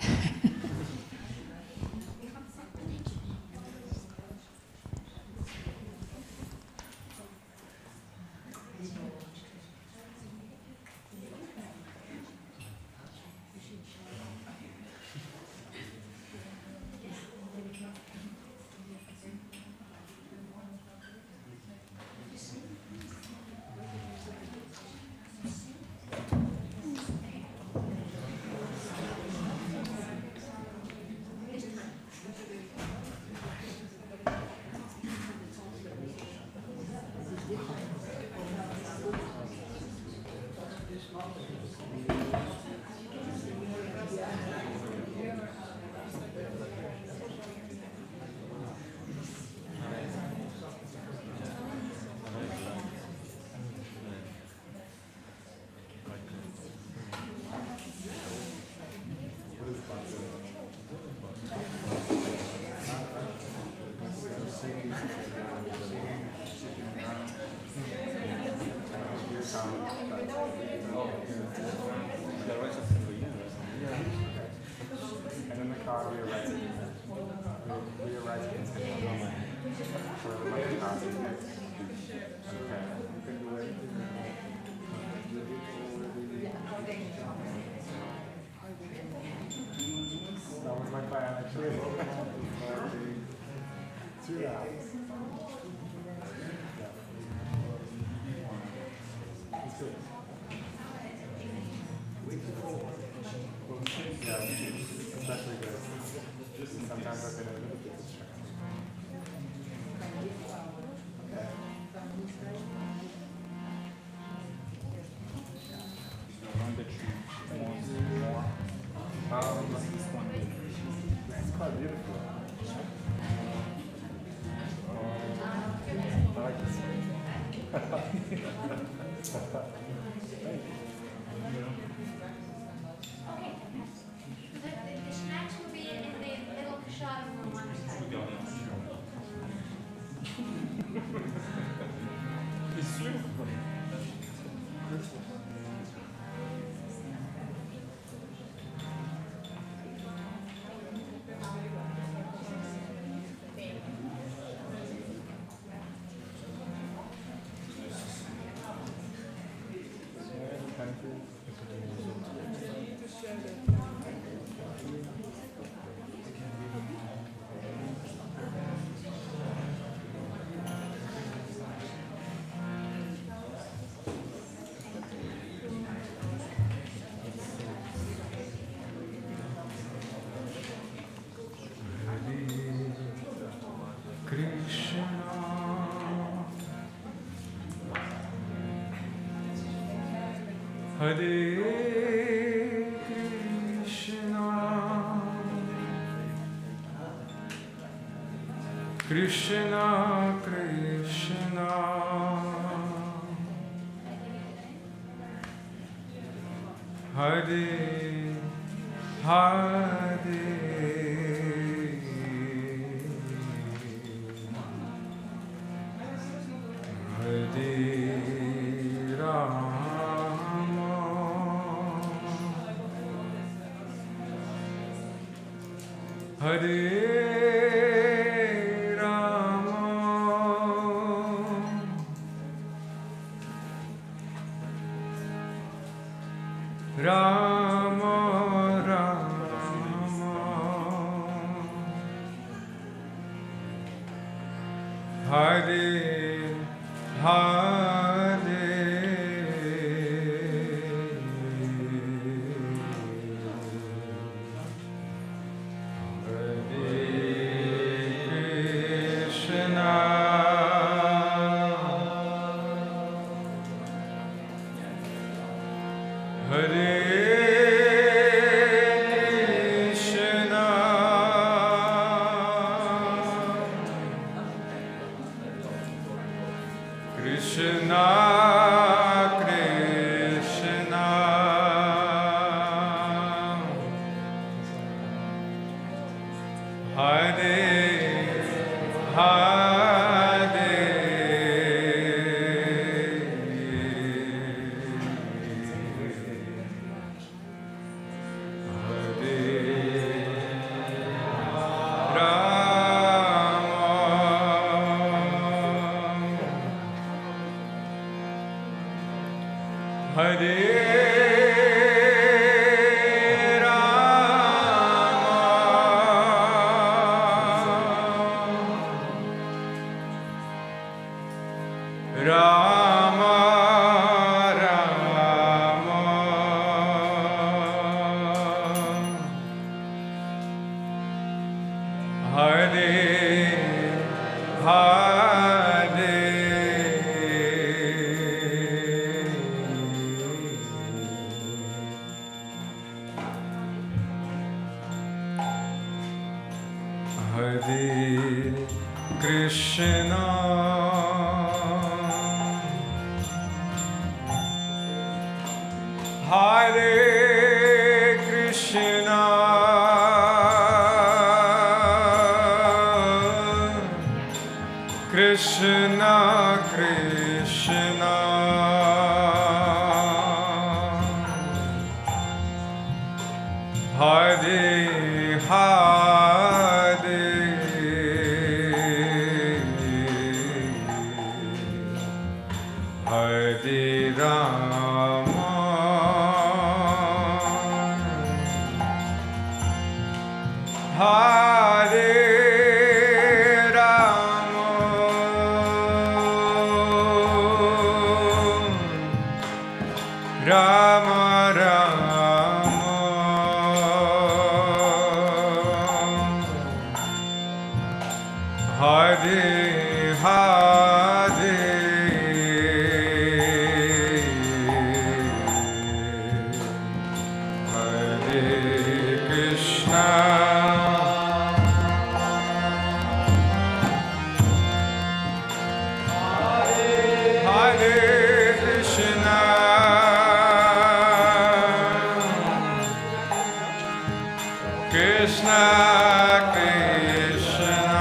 Hare Krishna, Krishna Krishna, Hare Hare, Hare Rama, Hare Rama, Rama Rama, Hare Hare Krishna Krishna Hare Hare Rama Rama Hare Hare Hare Krishna Hare Krishna Krishna Krishna Hare Hare Hare Rama Hare Rama Rama Rama Hare Hare Hare Krishna Hare Krishna Krishna Krishna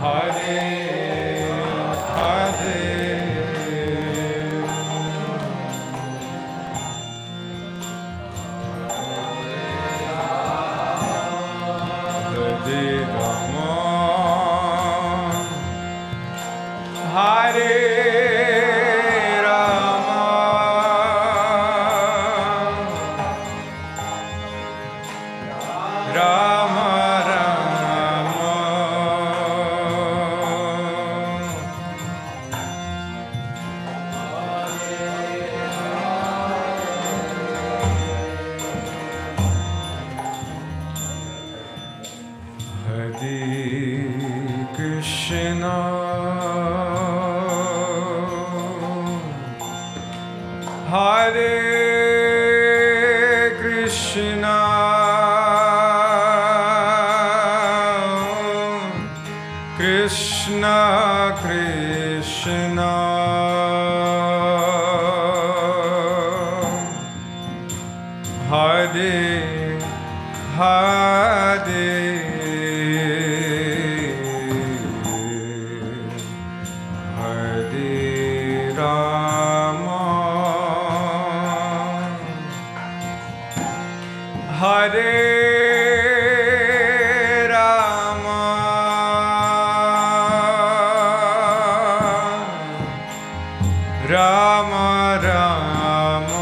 Hare Hare Hare Rama Hare Rama Rama Rama Hare Krishna Hare Krishna Krishna Krishna Hare Hare Hare Rama Hare Rama Rama Rama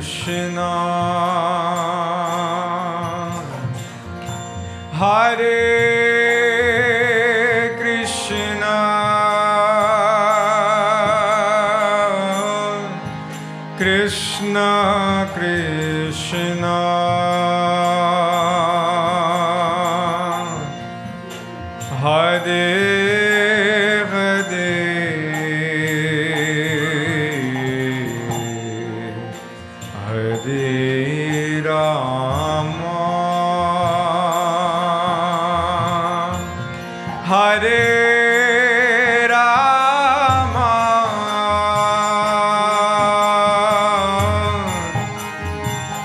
Krishna, Hare Krishna, Krishna Krishna, Hare Hare, Hare Rama, Hare Rama,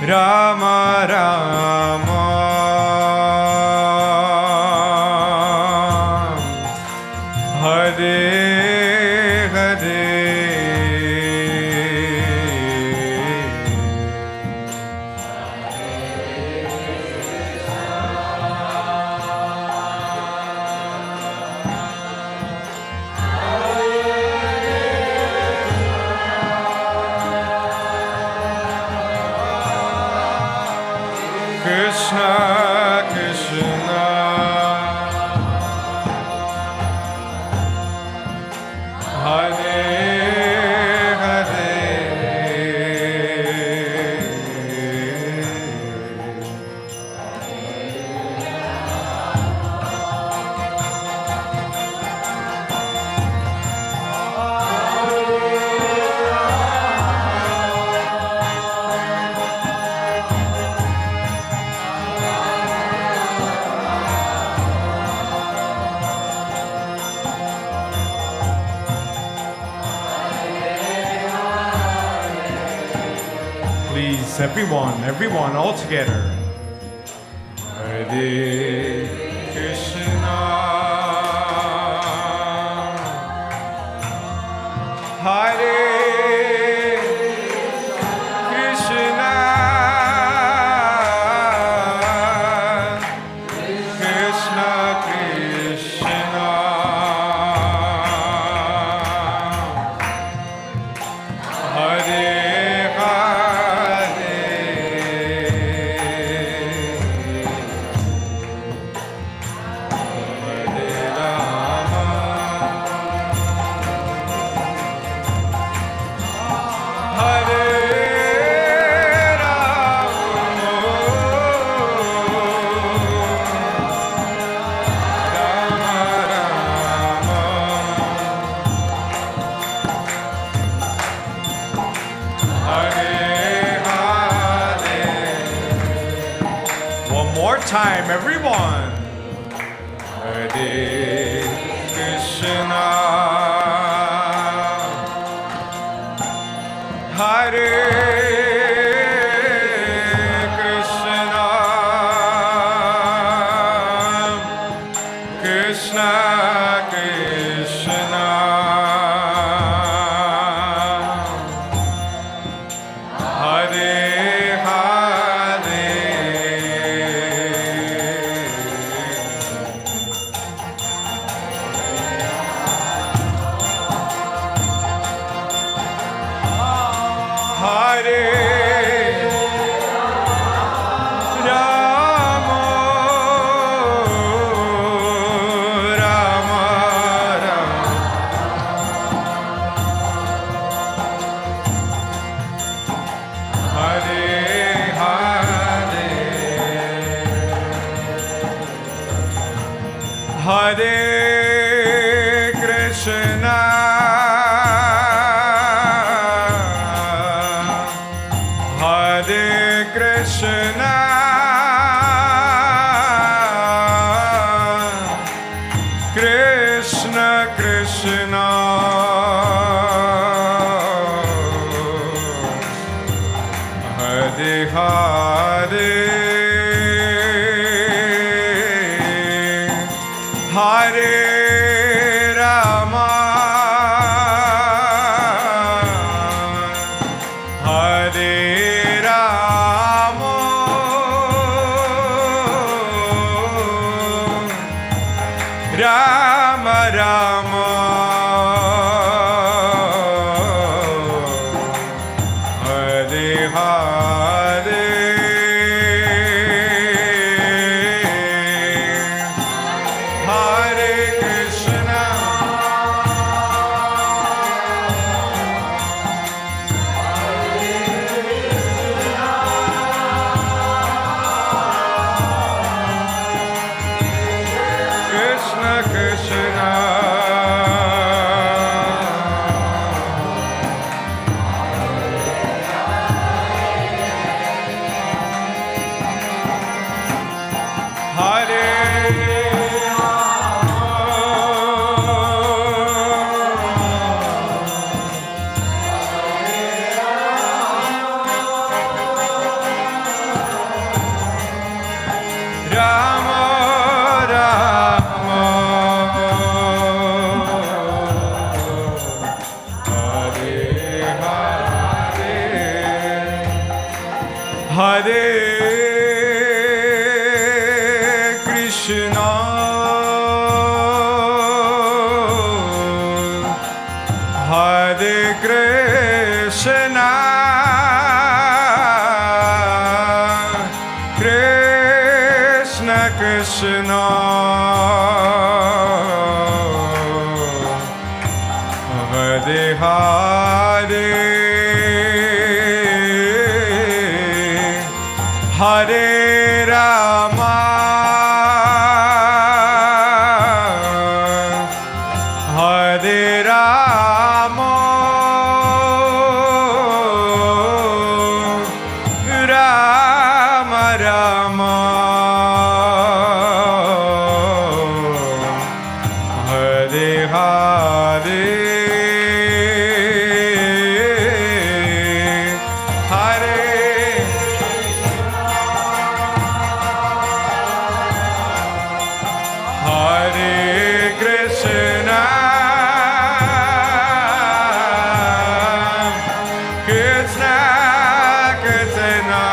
Rama Rama, Hare Hare. Krishna Krishna, Hare Hare, please, everyone, all together. Hare Krishna, Hare Krishna, Krishna Krishna, Hare more time, everyone. Hare Krishna, Hare Krishna, Krishna Krishna, Hare Hare Rama, Rama Rama, Hare Hare, Hare Krishna, Hare Krishna, Krishna Krishna, Hare Hare, Hare Rama, Hare Rama, Rama Rama, Hare Hare. Hare Hare Krishna Krishna Krishna Hare Krishna Hare Krishna Krishna Krishna Hare Hare Hare Rama Hare Rama Rama Rama Hare Hare Hare Hare Krishna Krishna Krishna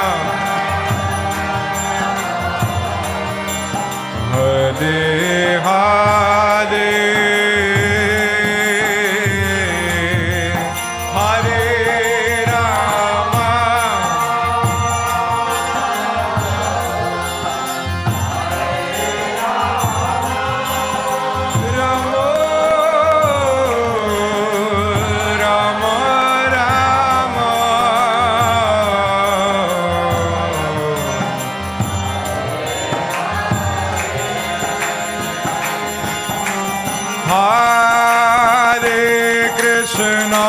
Hare Hare Hare Rama Rama Rama Hare Krishna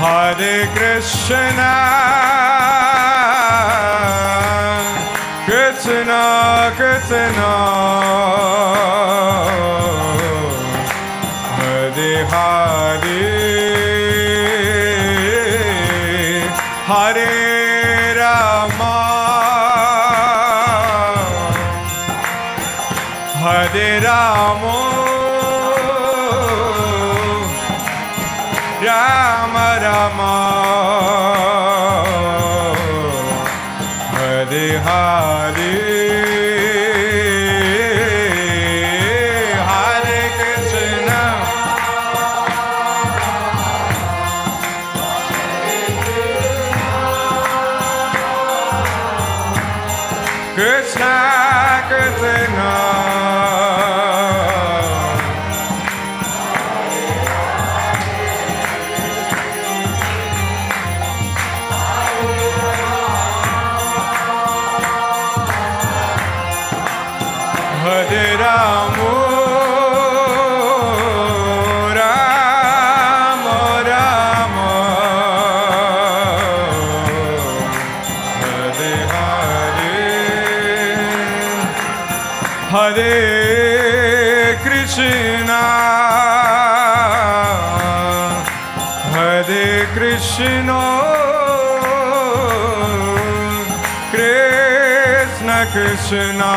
Hare Krishna Krishna Krishna Hare Hare Hare Rama Hare Rama Rama Rama Hare Hare Hare Krishna Krishna Krishna Hare Rama Rama Rama Hare Hare Hare Krishna Hare Krishna Krishna Krishna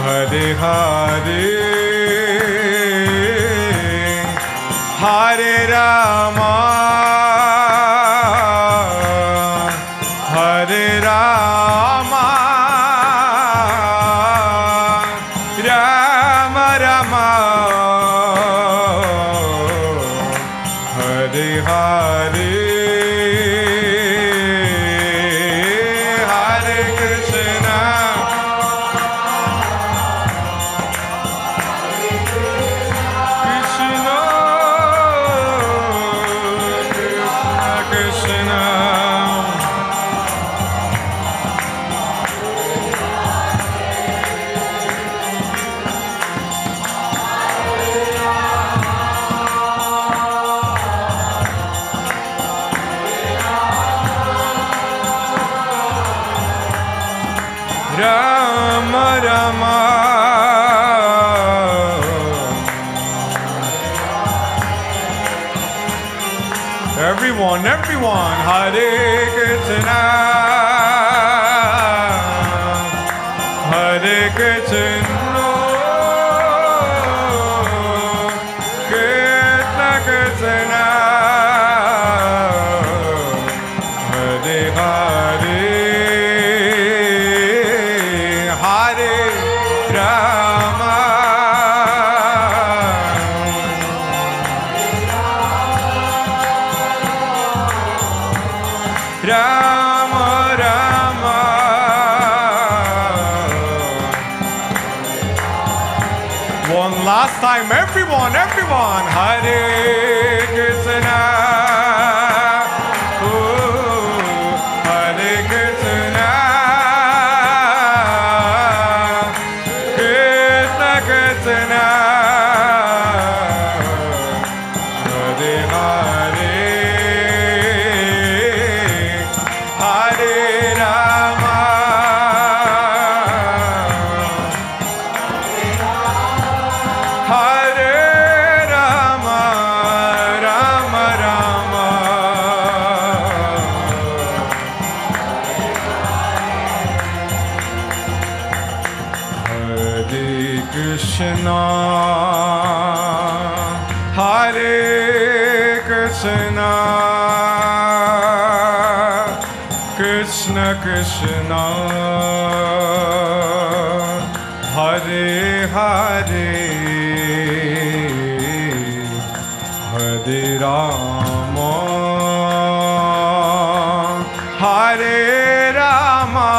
Hare Hare Hare Rama Hare Rama Rama Rama Hare Hare Krishna Krishna Krishna Rama Rama Everyone, everyone, Hare Krishna Hare Krishna Krishna Krishna Hare Hare Hare Rama Rama Rama One last time, everyone, everyone, Hare Krishna Hare Krishna Krishna Krishna Hare Hare Hare Rama Hare Rama Rama Rama Hare Krishna Hare Krishna Krishna Krishna Hare Hare Hare Rama Hare Rama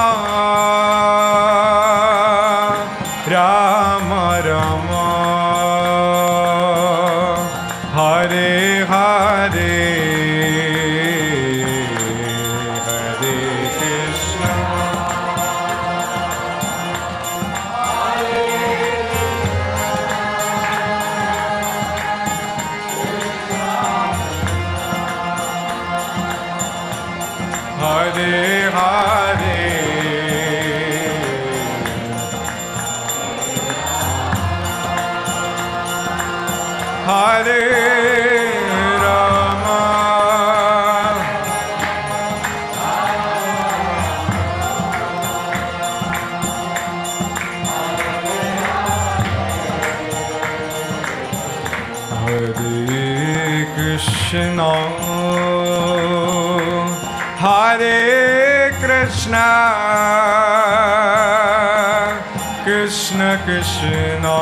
Rama Rama Hare Hare Hare Krishna Hare Hare Hare Rama Hare Krishna Hare Krishna Krishna Krishna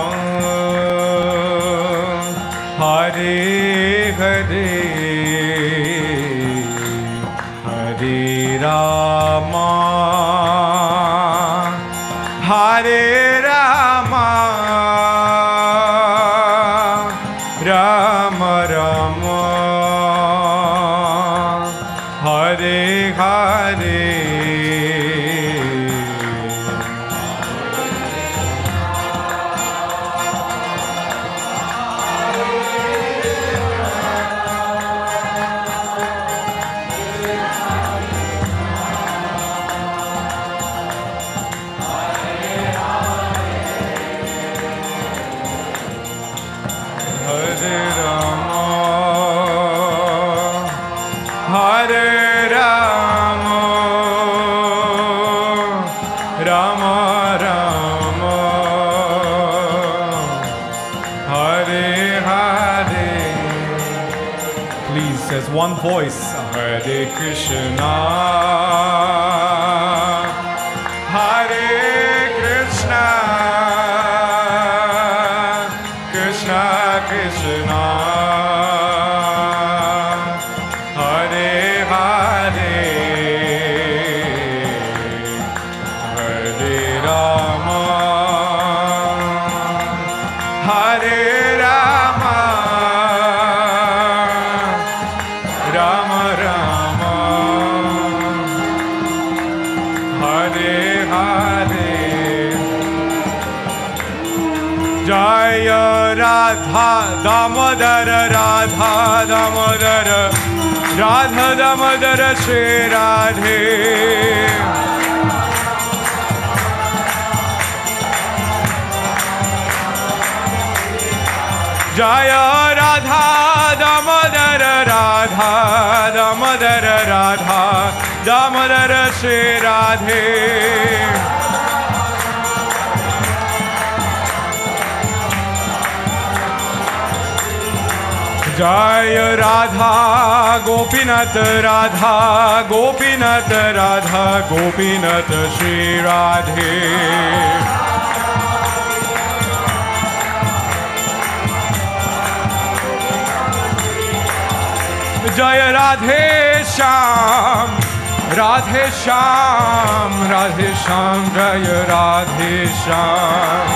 Hare Hare Hare Rama Hare Rama Rama Rama Hare Hare Hare Rama Hare Rama Rama Rama Hare Hare Please, as one voice, Hare Krishna Hare Krishna Krishna Krishna Radha Damodar Radha Damodar Radha Damodar Shri Radhe Jaya Radha Damodar Radha Damodar Radha Damodar Shri Radhe Jaya Radha Gopinath Radha Gopinath Radha Gopinath Shri Radhe Jaya Radhe Shyam Radhe Shyam Radhe Shyam Jaya Radhe Shyam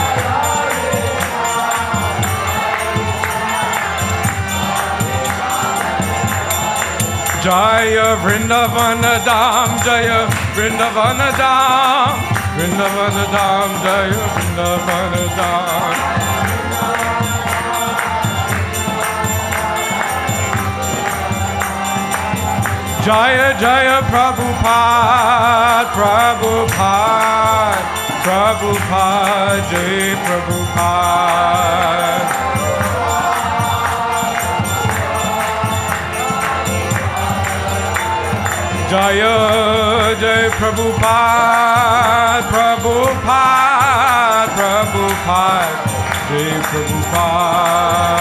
Jaya Vrindavana Dham Jaya Vrindavana Dham Vrindavana Dham Jaya Vrindavana Dham Jaya Jaya Prabhupada Prabhupada Prabhupada Jai Prabhupada Jaya Jai Prabhupada Prabhupada Prabhupada Jai Prabhupada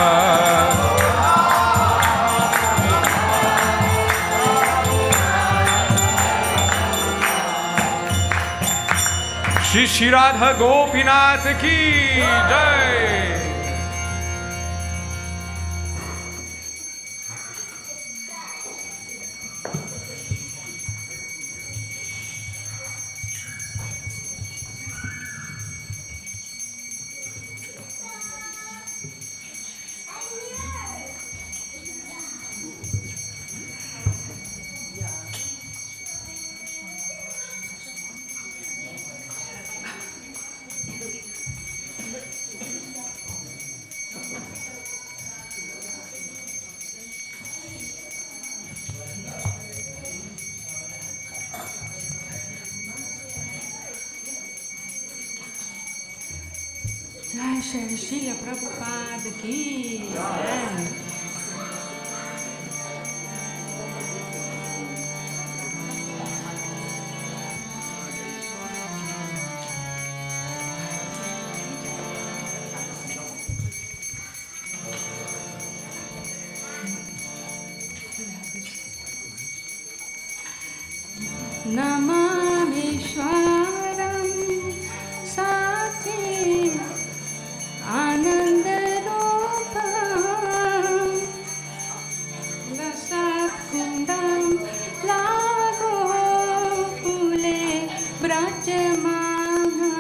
Shri Radha Gopinath ki Jai Jai Shri Srila Prabhupada ki Jai. Namamishwaram Sati Anandarupam Lasat Kundam Lago Pule Brajamana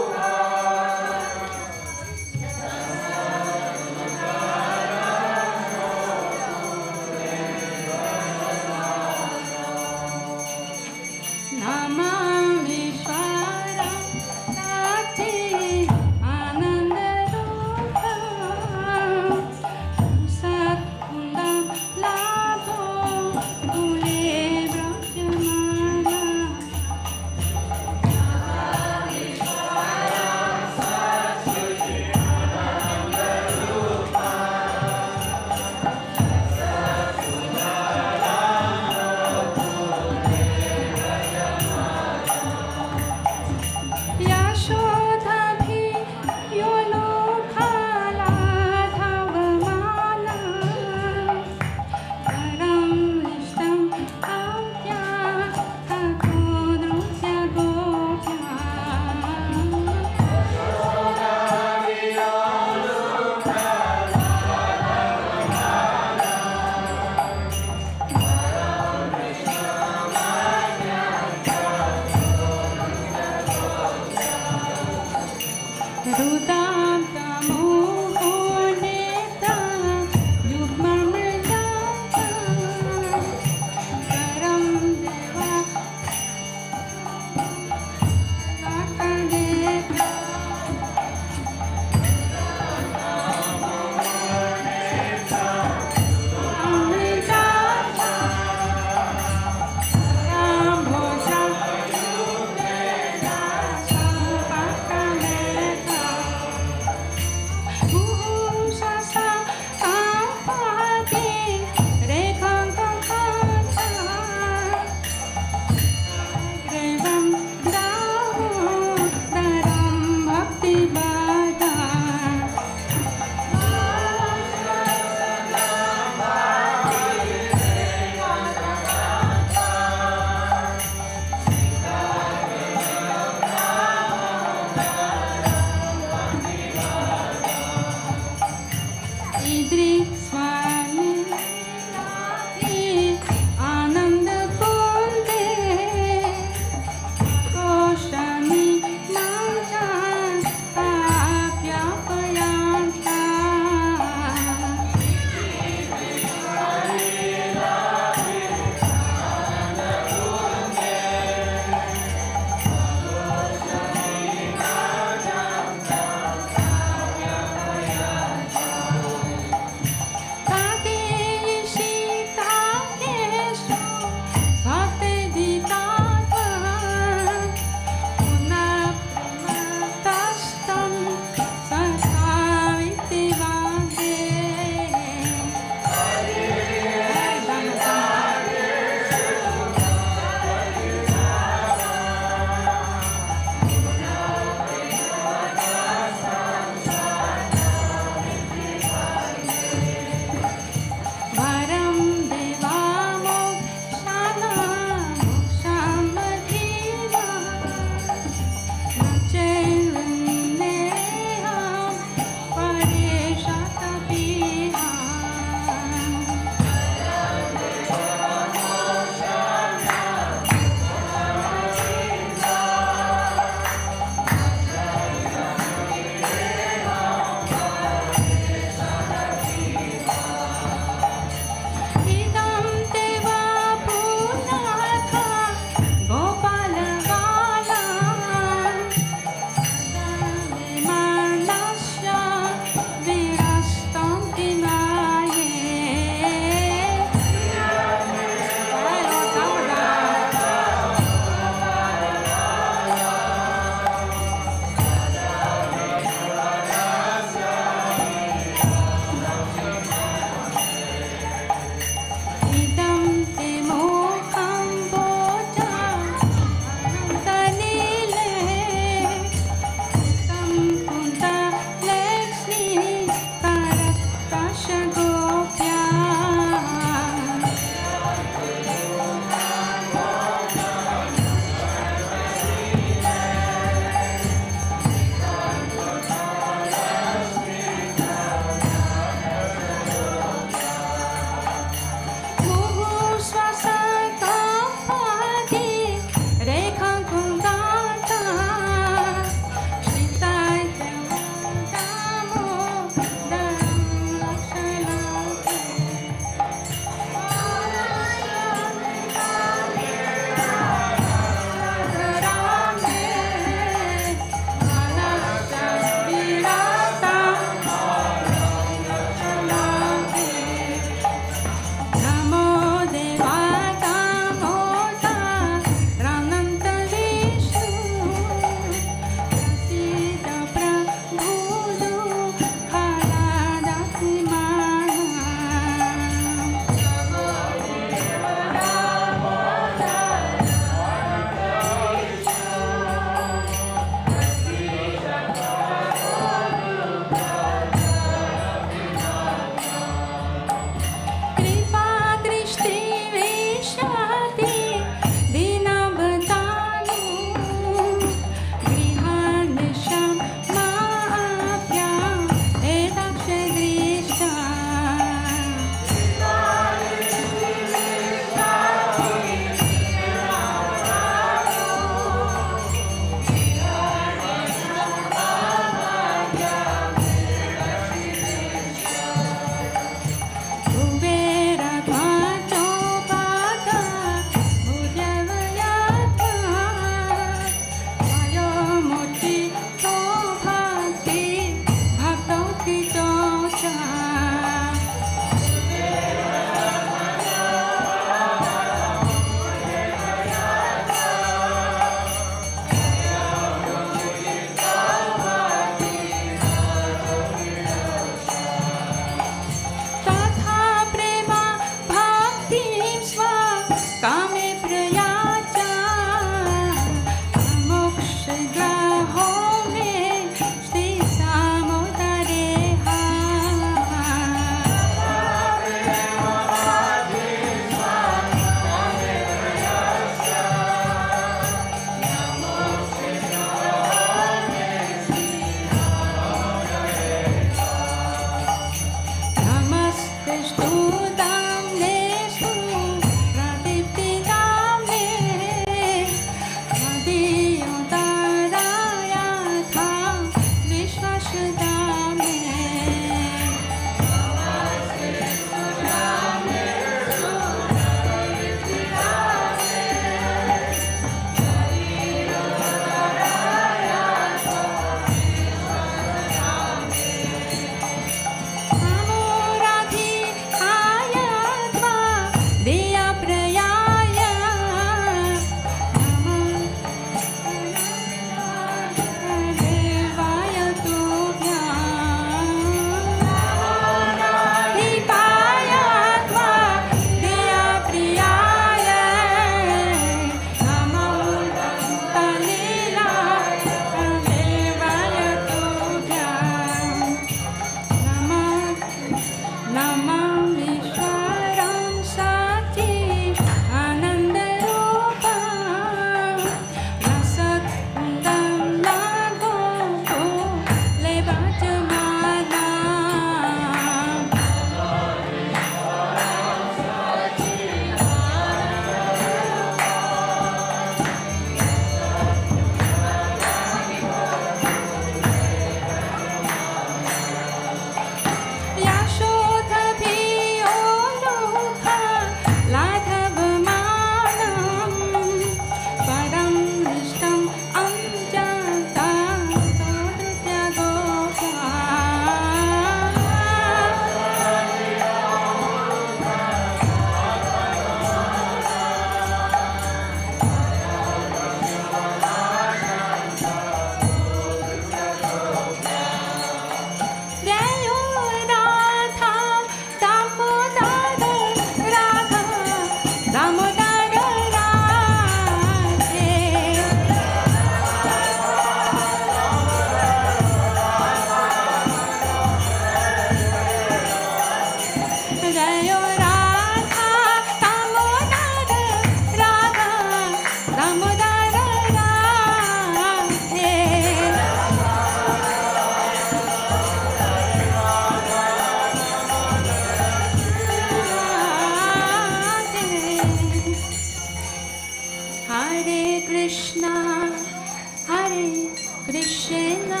Hare Krishna,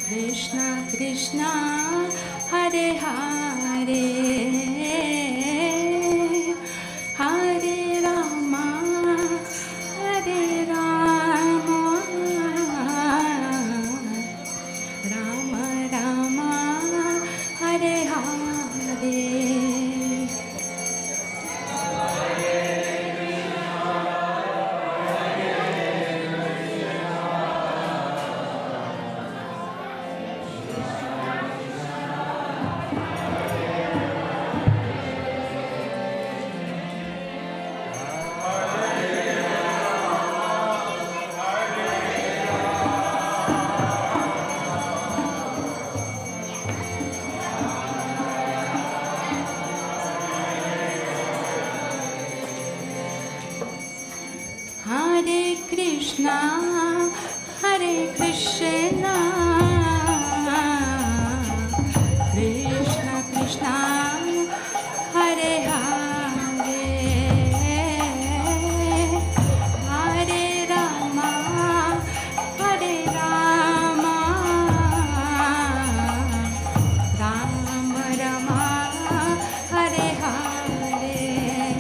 Krishna Krishna, Hare Hare, Hare Rama, Hare Rama, Rama Rama, Hare Hare. Hare Krishna, Hare Krishna, Krishna Krishna, Hare Hare, Hare Rama, Hare Rama, Rama Rama, Hare Hare.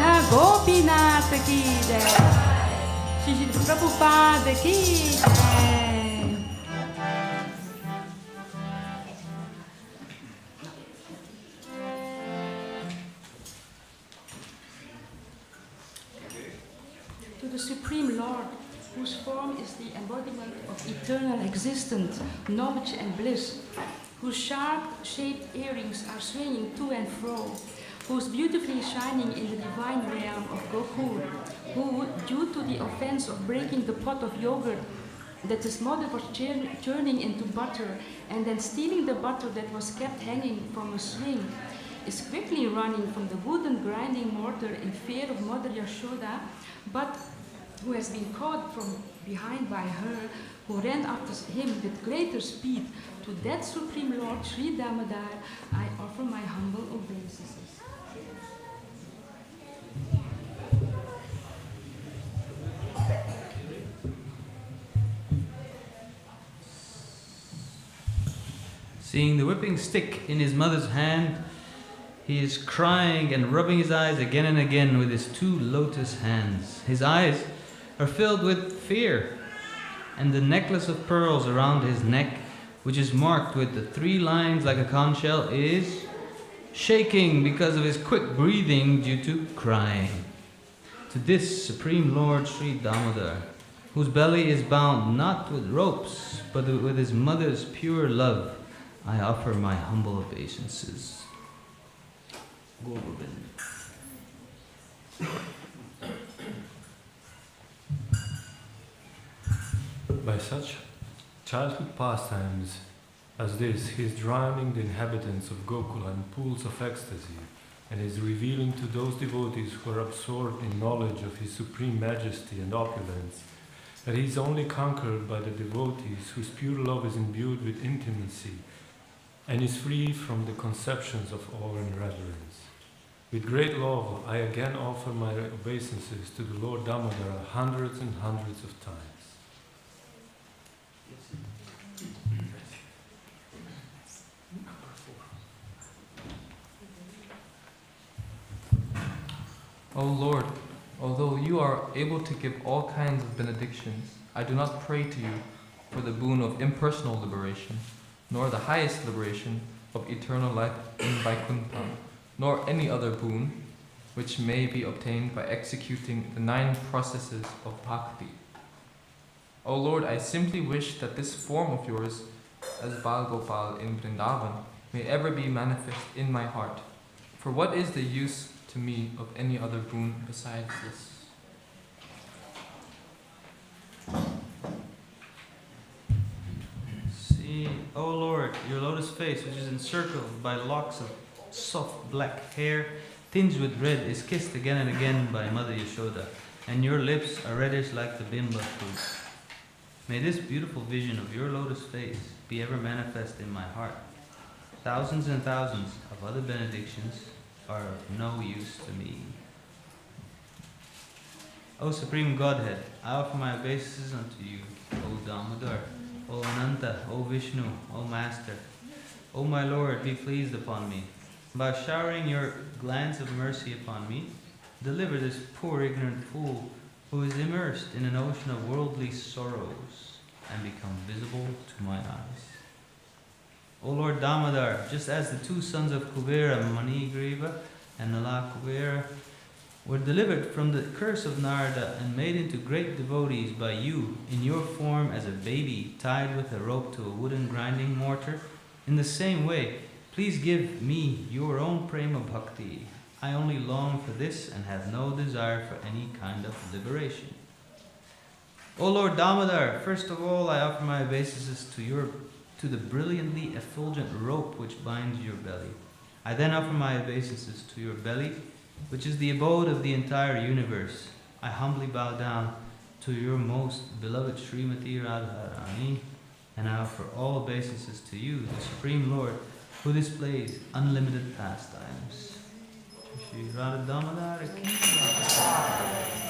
Radha Gopinath ki jai. Shri Prabhupada ki jai. To the Supreme Lord, whose form is the embodiment of eternal existence, knowledge and bliss, whose sharp-shaped earrings are swinging to and fro, who's beautifully shining in the divine realm of Gokul, who, due to the offense of breaking the pot of yogurt that his mother was churning into butter and then stealing the butter that was kept hanging from a swing, is quickly running from the wooden grinding mortar in fear of Mother Yashoda, but who has been caught from behind by her, who ran after him with greater speed. To that Supreme Lord, Sri Damodar, I offer my humble obeisances. Seeing the whipping stick in his mother's hand, he is crying and rubbing his eyes again and again with his two lotus hands. His eyes are filled with fear, and the necklace of pearls around his neck, which is marked with the 3 lines like a conch shell, is shaking because of his quick breathing due to crying. To this Supreme Lord Sri Damodar, whose belly is bound not with ropes, but with his mother's pure love, I offer my humble obeisances. Govind. By such childhood pastimes as this, he is drowning the inhabitants of Gokula in pools of ecstasy, and is revealing to those devotees who are absorbed in knowledge of his supreme majesty and opulence that he is only conquered by the devotees whose pure love is imbued with intimacy and is free from the conceptions of awe and reverence. With great love, I again offer my obeisances to the Lord Damodara hundreds and hundreds of times. O Lord, although you are able to give all kinds of benedictions, I do not pray to you for the boon of impersonal liberation, nor the highest liberation of eternal life in Vaikuntha, nor any other boon which may be obtained by executing the 9 processes of bhakti. O Lord, I simply wish that this form of yours as Bal Gopal in Vrindavan may ever be manifest in my heart. For what is the use to me of any other boon besides this? See, O Lord, your lotus face, which is encircled by locks of soft black hair, tinged with red, is kissed again and again by Mother Yashoda, and your lips are reddish like the bimba fruit. May this beautiful vision of your lotus face be ever manifest in my heart. Thousands and thousands of other benedictions are of no use to me. O Supreme Godhead, I offer my obeisances unto you, O Damodar, O Ananta, O Vishnu, O Master. O my Lord, be pleased upon me. By showering your glance of mercy upon me, deliver this poor ignorant fool who is immersed in an ocean of worldly sorrows and become visible to my eyes. O Lord Damodar, just as the 2 sons of Kubera, Manigriva and Nala Kubera, were delivered from the curse of Narada and made into great devotees by you in your form as a baby tied with a rope to a wooden grinding mortar, in the same way, please give me your own prema bhakti. I only long for this and have no desire for any kind of liberation. O Lord Damodar, first of all I offer my obeisances to the brilliantly effulgent rope which binds your belly. I then offer my obeisances to your belly, which is the abode of the entire universe. I humbly bow down to your most beloved Srimati Radharani, and I offer all obeisances to you, the Supreme Lord, who displays unlimited pastimes. Shri Radha Damodar ki Jai.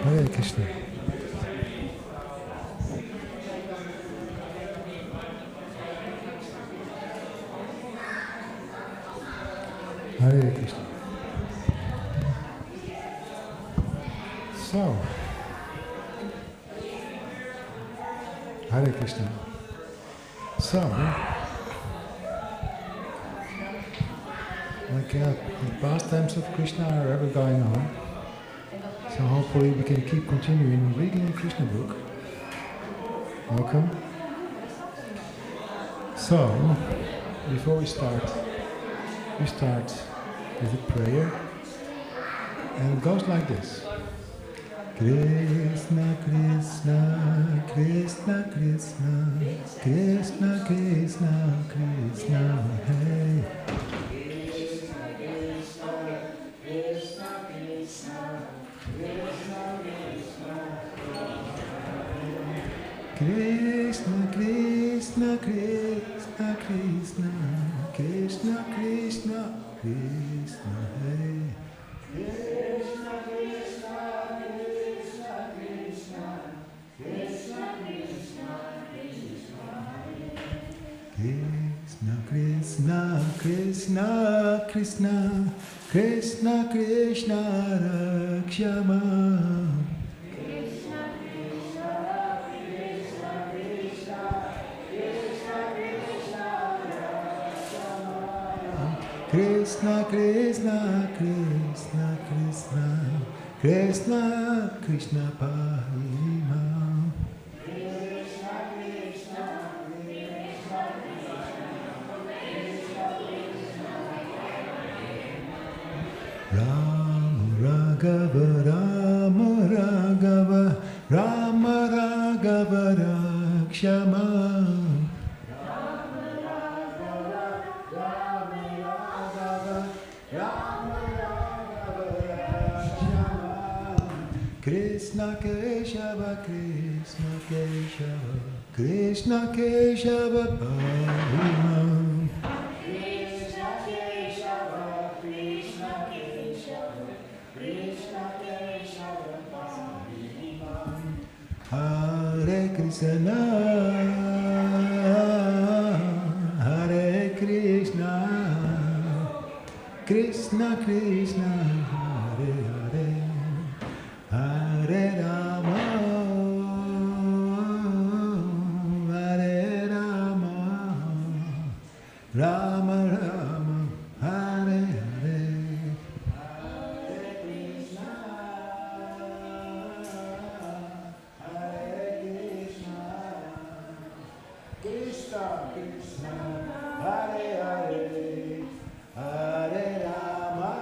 Hare Krishna. Hare Krishna. So, Hare Krishna. So, the pastimes of Krishna are ever going on. So hopefully we can keep continuing reading the Krishna book. Welcome. So, before we start with a prayer. And it goes like this. Krishna, Krishna, Krishna, Krishna, Krishna, Krishna, Krishna, Hey. Krishna, Krishna, Krishna, Krishna, Krishna, Krishna, Krishna, Hare. Krishna, Krishna, Krishna, Krishna, Krishna, Krishna, Krishna, Krishna, Krishna, Krishna, Krishna, Rakshama. Krishna, Krishna, Krishna, Krishna, Krishna, Krishna, Parima. Krishna, Krishna, Krishna, Rama, Raghava, Rama, Raghava, Rama, Raghava, Rakshama. Krishna Keshava, Krishna Keshava, Krishna Keshava, Parima. Krishna Keshava, Krishna Keshava, Krishna Keshava, Parima. Hare Krishna, Hare Krishna, Krishna Krishna, Hare Hare. Hare Rama, Hare Rama, Rama Rama, Hare Hare. Hare Krishna, Hare Krishna, Krishna Krishna, Hare Hare, Hare Rama.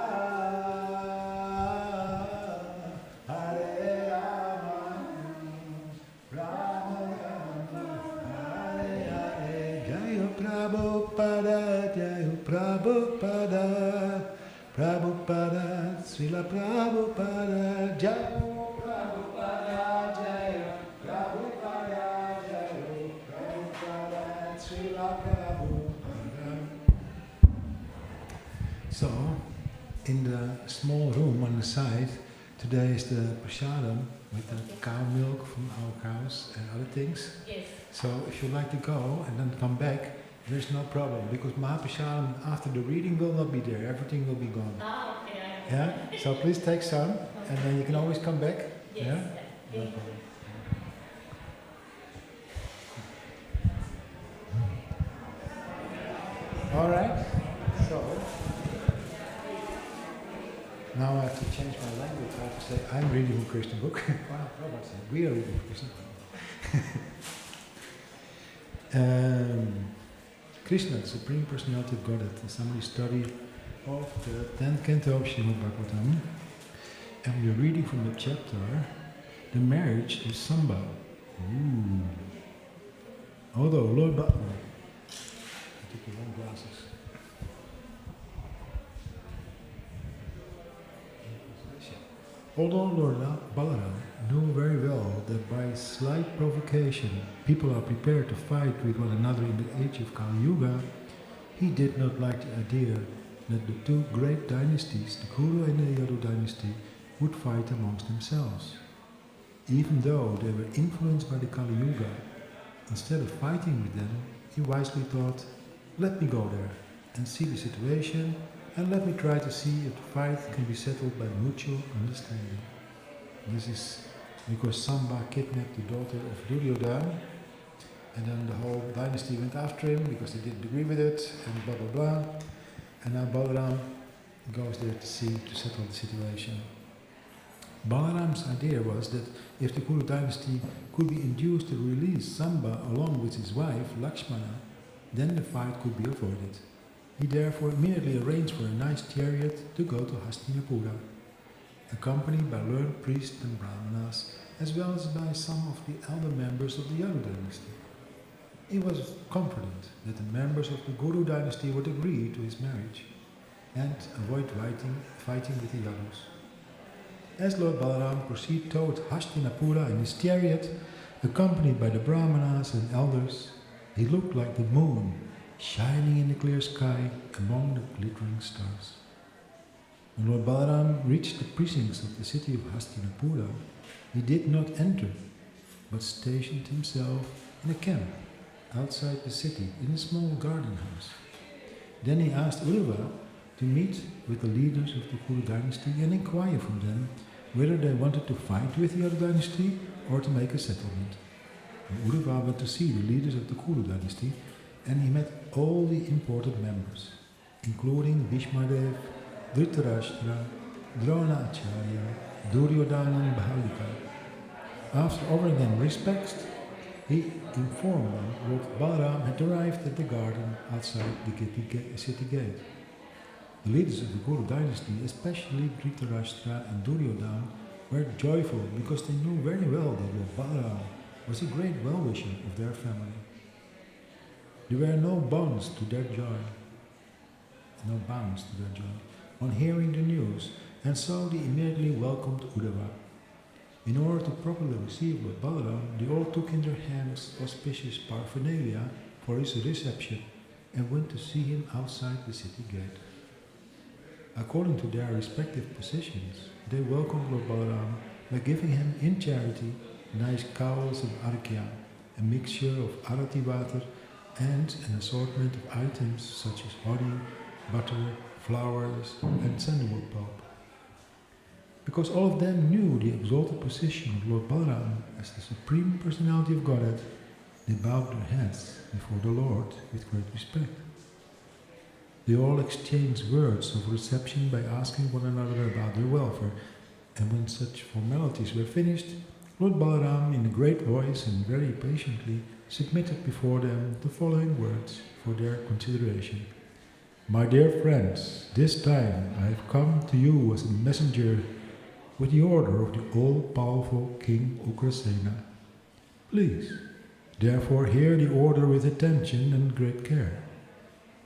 Prabhupada, Jaya Prabhupada, Prabhupada, Srila Prabhupada, Jaya Prabhupada, Jaya Prabhupada, Jaya Prabhupada, Srila Prabhupada. So, in the small room on the side, Today is the prasadam with the cow milk from our cows and other things. Yes. So if you like to go and then come back, there's no problem because Mahaprasadam after the reading will not be there. Everything will be gone. Oh, okay. Yeah. So please take some, and then you can always come back. Yes. Yeah. Yeah. No problem. All right. So now I have to change my language. I have to say I'm reading a Krishna book. Wow, Prabhupada said we are reading a Krishna book. Krishna, the Supreme Personality of Godhead, a summary study of the 10th canto of Srimad Bhagavatam. And we're reading from the chapter, The Marriage of Samba. Ooh. Although Lord I took the wrong glasses. Although Lord Balaram knew very well that by slight provocation people are prepared to fight with one another in the age of Kali Yuga, he did not like the idea that the two great dynasties, the Kuru and the Yadu dynasty, would fight amongst themselves. Even though they were influenced by the Kali Yuga, instead of fighting with them, he wisely thought, let me go there and see the situation, and let me try to see if the fight can be settled by mutual understanding. This is because Samba kidnapped the daughter of Duryodhana, and then the whole dynasty went after him because they didn't agree with it, and blah blah blah. And now Balaram goes there to settle the situation. Balaram's idea was that if the Kuru dynasty could be induced to release Samba along with his wife Lakshmana, then the fight could be avoided. He therefore immediately arranged for a nice chariot to go to Hastinapura, accompanied by learned priests and brahmanas, as well as by some of the elder members of the Yadu dynasty. He was confident that the members of the Guru dynasty would agree to his marriage and avoid fighting with the Yadus. As Lord Balaram proceeded toward Hastinapura in his chariot, accompanied by the brahmanas and elders, he looked like the moon shining in the clear sky among the glittering stars. When Lord Balaram reached the precincts of the city of Hastinapura, he did not enter, but stationed himself in a camp outside the city in a small garden house. Then he asked Uddhava to meet with the leaders of the Kuru dynasty and inquire from them whether they wanted to fight with the other dynasty or to make a settlement. And Uddhava went to see the leaders of the Kuru dynasty, and he met all the important members, including Bhishmadev, Dhritarashtra, Drona Acharya, Duryodhana and Bahalika. After offering them respects, he informed them that Balaram had arrived at the garden outside the city gate. The leaders of the Kuru dynasty, especially Dhritarashtra and Duryodhana, were joyful because they knew very well that Lord Balaram was a great well-wisher of their family. There were no bounds to their joy, on hearing the news, and so they immediately welcomed Uddhava. In order to properly receive Lord Balaram, they all took in their hands auspicious paraphernalia for his reception and went to see him outside the city gate. According to their respective positions, they welcomed Lord Balaram by giving him in charity nice cowls of arghya, a mixture of arati water and an assortment of items such as honey, butter, flowers and sandalwood pulp. Because all of them knew the exalted position of Lord Balaram as the Supreme Personality of Godhead, they bowed their heads before the Lord with great respect. They all exchanged words of reception by asking one another about their welfare, and when such formalities were finished, Lord Balaram, in a great voice and very patiently, submitted before them the following words for their consideration. My dear friends, this time I have come to you as a messenger with the order of the all-powerful King Ugrasena. Please, therefore, hear the order with attention and great care.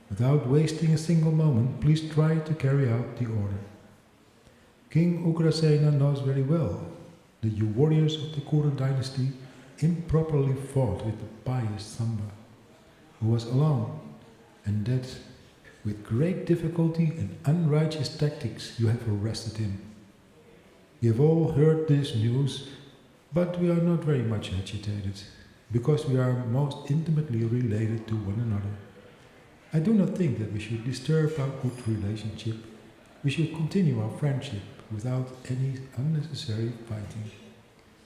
Without wasting a single moment, please try to carry out the order. King Ugrasena knows very well that you warriors of the Kuru dynasty improperly fought with the pious Samba, who was alone, and that with great difficulty and unrighteous tactics you have arrested him. We have all heard this news, but we are not very much agitated, because we are most intimately related to one another. I do not think that we should disturb our good relationship. We should continue our friendship without any unnecessary fighting.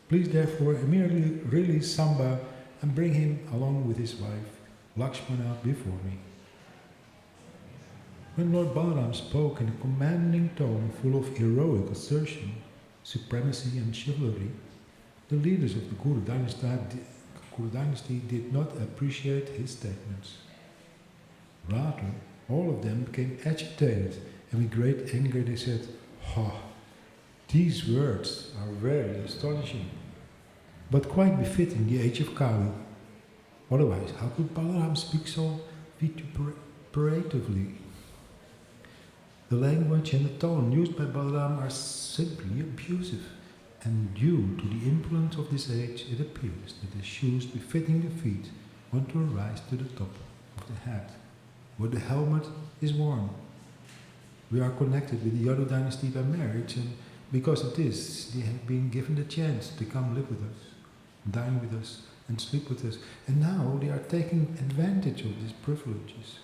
Please therefore immediately release Samba and bring him along with his wife, Lakshmana, before me. When Lord Balaram spoke in a commanding tone full of heroic assertion, supremacy and chivalry, the leaders of the Guru dynasty did not appreciate his statements. Rather, all of them became agitated, and with great anger they said, "Ha, these words are very astonishing, but quite befitting the age of Kali. Otherwise, how could Balaram speak so vituperatively? The language and the tone used by Balaram are simply abusive, and due to the influence of this age, it appears that the shoes befitting the feet want to rise to the top of the head, where the helmet is worn. We are connected with the Yadu dynasty by marriage, and because of this, they have been given the chance to come live with us, dine with us, and sleep with us, and now they are taking advantage of these privileges.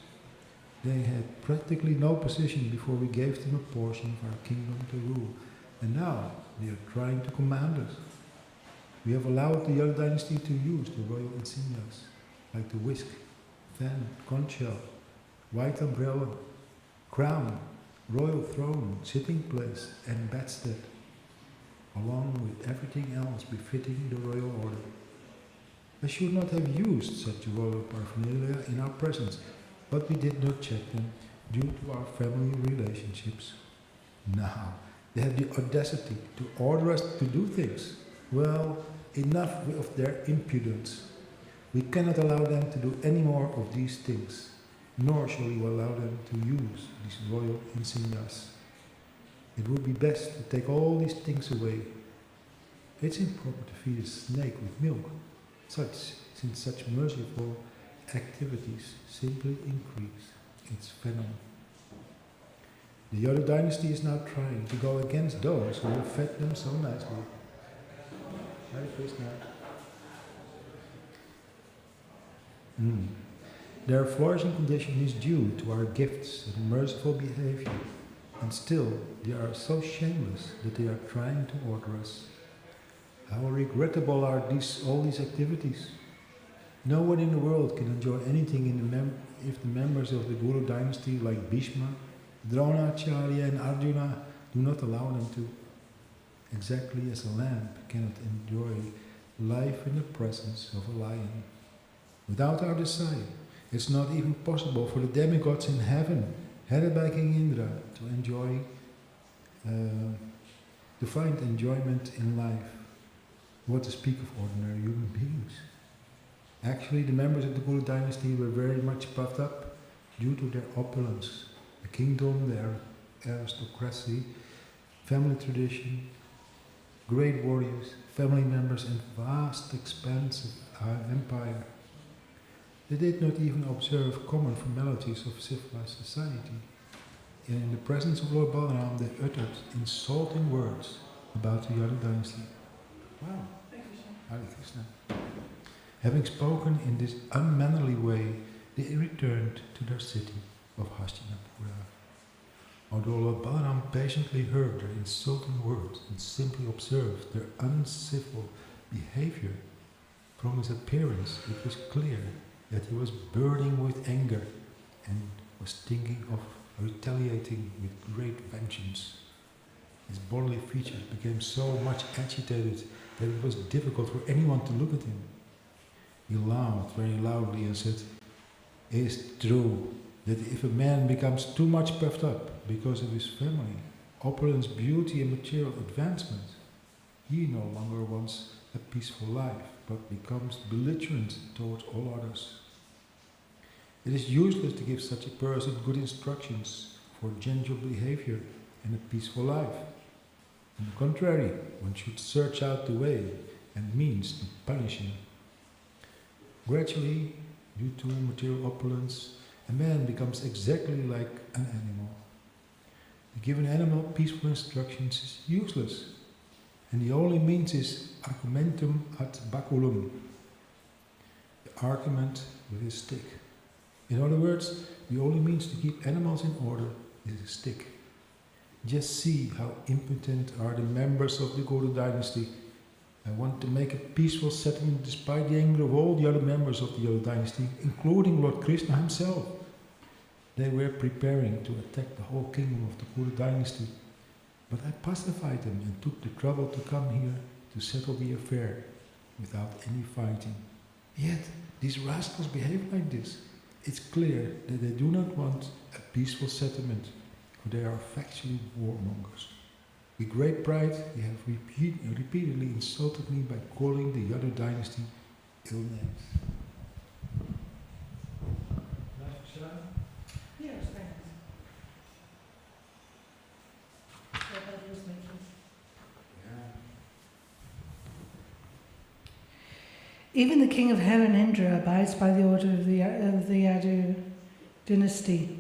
They had practically no position before we gave them a portion of our kingdom to rule, and now they are trying to command us. We have allowed the Yadu dynasty to use the royal insignias, like the whisk, fan, conch shell, white umbrella, crown, royal throne, sitting place, and bedstead, along with everything else befitting the royal order. I should not have used such royal paraphernalia in our presence, but we did not check them due to our family relationships. Now, they have the audacity to order us to do things. Well, enough of their impudence. We cannot allow them to do any more of these things, nor shall we allow them to use these royal insignias. It would be best to take all these things away. It's improper to feed a snake with milk, since such merciful activities simply increase its venom. The Yadu dynasty is now trying to go against those who have fed them so nicely. Hare Krsna. Their flourishing condition is due to our gifts and merciful behavior, and still they are so shameless that they are trying to order us. How regrettable are all these activities. No one in the world can enjoy anything if the members of the Guru dynasty like Bhishma, Dronacharya and Arjuna do not allow them to. Exactly as a lamb cannot enjoy life in the presence of a lion. Without our desire, it's not even possible for the demigods in heaven, headed by King Indra, to find enjoyment in life. What to speak of ordinary human beings? Actually, the members of the Guru dynasty were very much puffed up due to their opulence, the kingdom, their aristocracy, family tradition, great warriors, family members, and vast expanse of our empire. They did not even observe common formalities of civilized society. And in the presence of Lord Balaram, they uttered insulting words about the Yadu dynasty. Wow. Hare Krsna. Having spoken in this unmannerly way, they returned to their city of Hastinapura. Although Lord Balaram patiently heard their insulting words and simply observed their uncivil behavior, from his appearance it was clear that he was burning with anger and was thinking of retaliating with great vengeance. His bodily features became so much agitated that it was difficult for anyone to look at him. He laughed very loudly and said, "It is true that if a man becomes too much puffed up because of his family, opulence, beauty and material advancement, he no longer wants a peaceful life, but becomes belligerent towards all others. It is useless to give such a person good instructions for gentle behavior and a peaceful life. On the contrary, one should search out the way and means to punish him. Gradually, due to material opulence, a man becomes exactly like an animal. To give an animal peaceful instructions is useless. And the only means is argumentum ad baculum, the argument with a stick. In other words, the only means to keep animals in order is a stick. Just see how impotent are the members of the Guru dynasty. I want to make a peaceful settlement despite the anger of all the other members of the Yadu dynasty, including Lord Krishna himself. They were preparing to attack the whole kingdom of the Guru dynasty, but I pacified them and took the trouble to come here to settle the affair without any fighting. Yet these rascals behave like this. It's clear that they do not want a peaceful settlement, for they are factually warmongers. With great pride, they have repeatedly insulted me by calling the Yadu dynasty ill names. Yes, thanks. Even the king of heaven, Indra, abides by the order of the Yadu dynasty.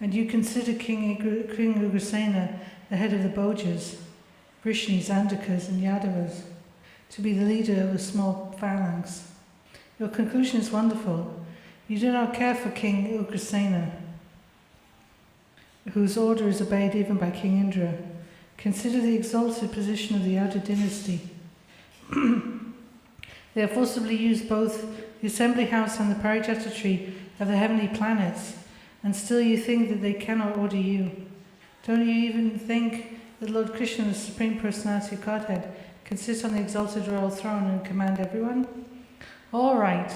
And you consider King Ugrasena, the head of the Bhojas, Vrishnis, Andakas and Yadavas, to be the leader of a small phalanx. Your conclusion is wonderful. You do not care for King Ugrasena, whose order is obeyed even by King Indra. Consider the exalted position of the Yadu dynasty. They have forcibly used both the assembly house and the Parijata tree of the heavenly planets, and still you think that they cannot order you. Don't you even think that Lord Krishna, the Supreme Personality of Godhead, can sit on the exalted royal throne and command everyone? All right,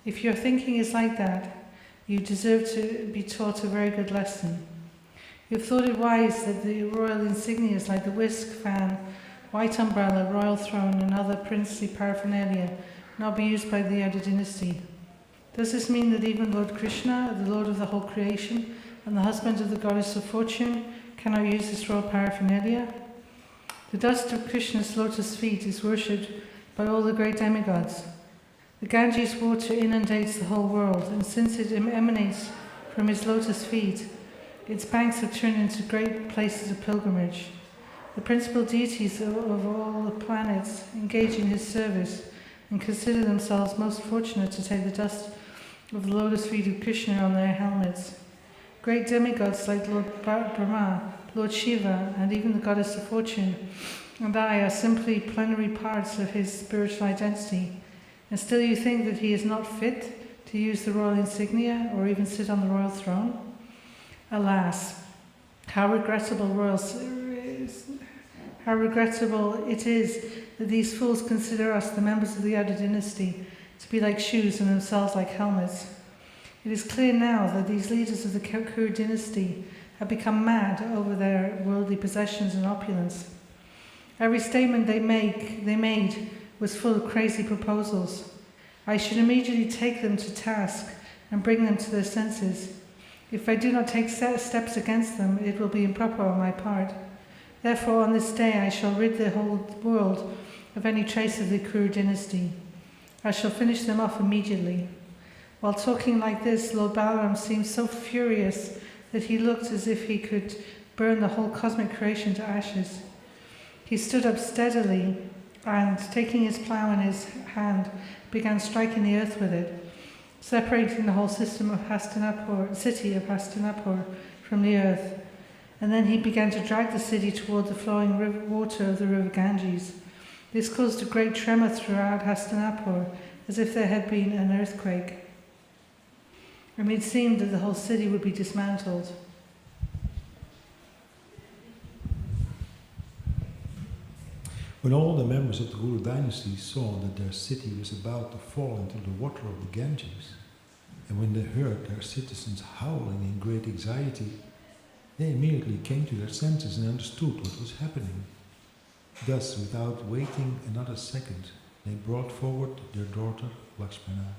if your thinking is like that, you deserve to be taught a very good lesson. You have thought it wise that the royal insignias like the whisk, fan, white umbrella, royal throne and other princely paraphernalia not be used by the Yadu dynasty. Does this mean that even Lord Krishna, the Lord of the whole creation, and the husband of the goddess of fortune, cannot use this royal paraphernalia? The dust of Krishna's lotus feet is worshipped by all the great demigods. The Ganges water inundates the whole world, and since it emanates from his lotus feet, its banks have turned into great places of pilgrimage. The principal deities of all the planets engage in his service and consider themselves most fortunate to take the dust of the lotus feet of Krishna on their helmets. Great demigods like Lord Brahma, Lord Shiva, and even the goddess of fortune and I are simply plenary parts of his spiritual identity, and still you think that he is not fit to use the royal insignia or even sit on the royal throne? Alas, how regrettable it is that these fools consider us, the members of the Yadu dynasty, to be like shoes and themselves like helmets. It is clear now that these leaders of the Kuru dynasty have become mad over their worldly possessions and opulence. Every statement they made was full of crazy proposals. I should immediately take them to task and bring them to their senses. If I do not take steps against them, it will be improper on my part. Therefore, on this day I shall rid the whole world of any trace of the Kuru dynasty. I shall finish them off immediately. While talking like this, Lord Balaram seemed so furious that he looked as if he could burn the whole cosmic creation to ashes. He stood up steadily and, taking his plough in his hand, began striking the earth with it, separating the whole city of Hastinapur from the earth. And then he began to drag the city toward the flowing water of the river Ganges. This caused a great tremor throughout Hastinapur, as if there had been an earthquake. And it seemed that the whole city would be dismantled. When all the members of the Guru dynasty saw that their city was about to fall into the water of the Ganges, and when they heard their citizens howling in great anxiety, they immediately came to their senses and understood what was happening. Thus, without waiting another second, they brought forward their daughter Lakshmana.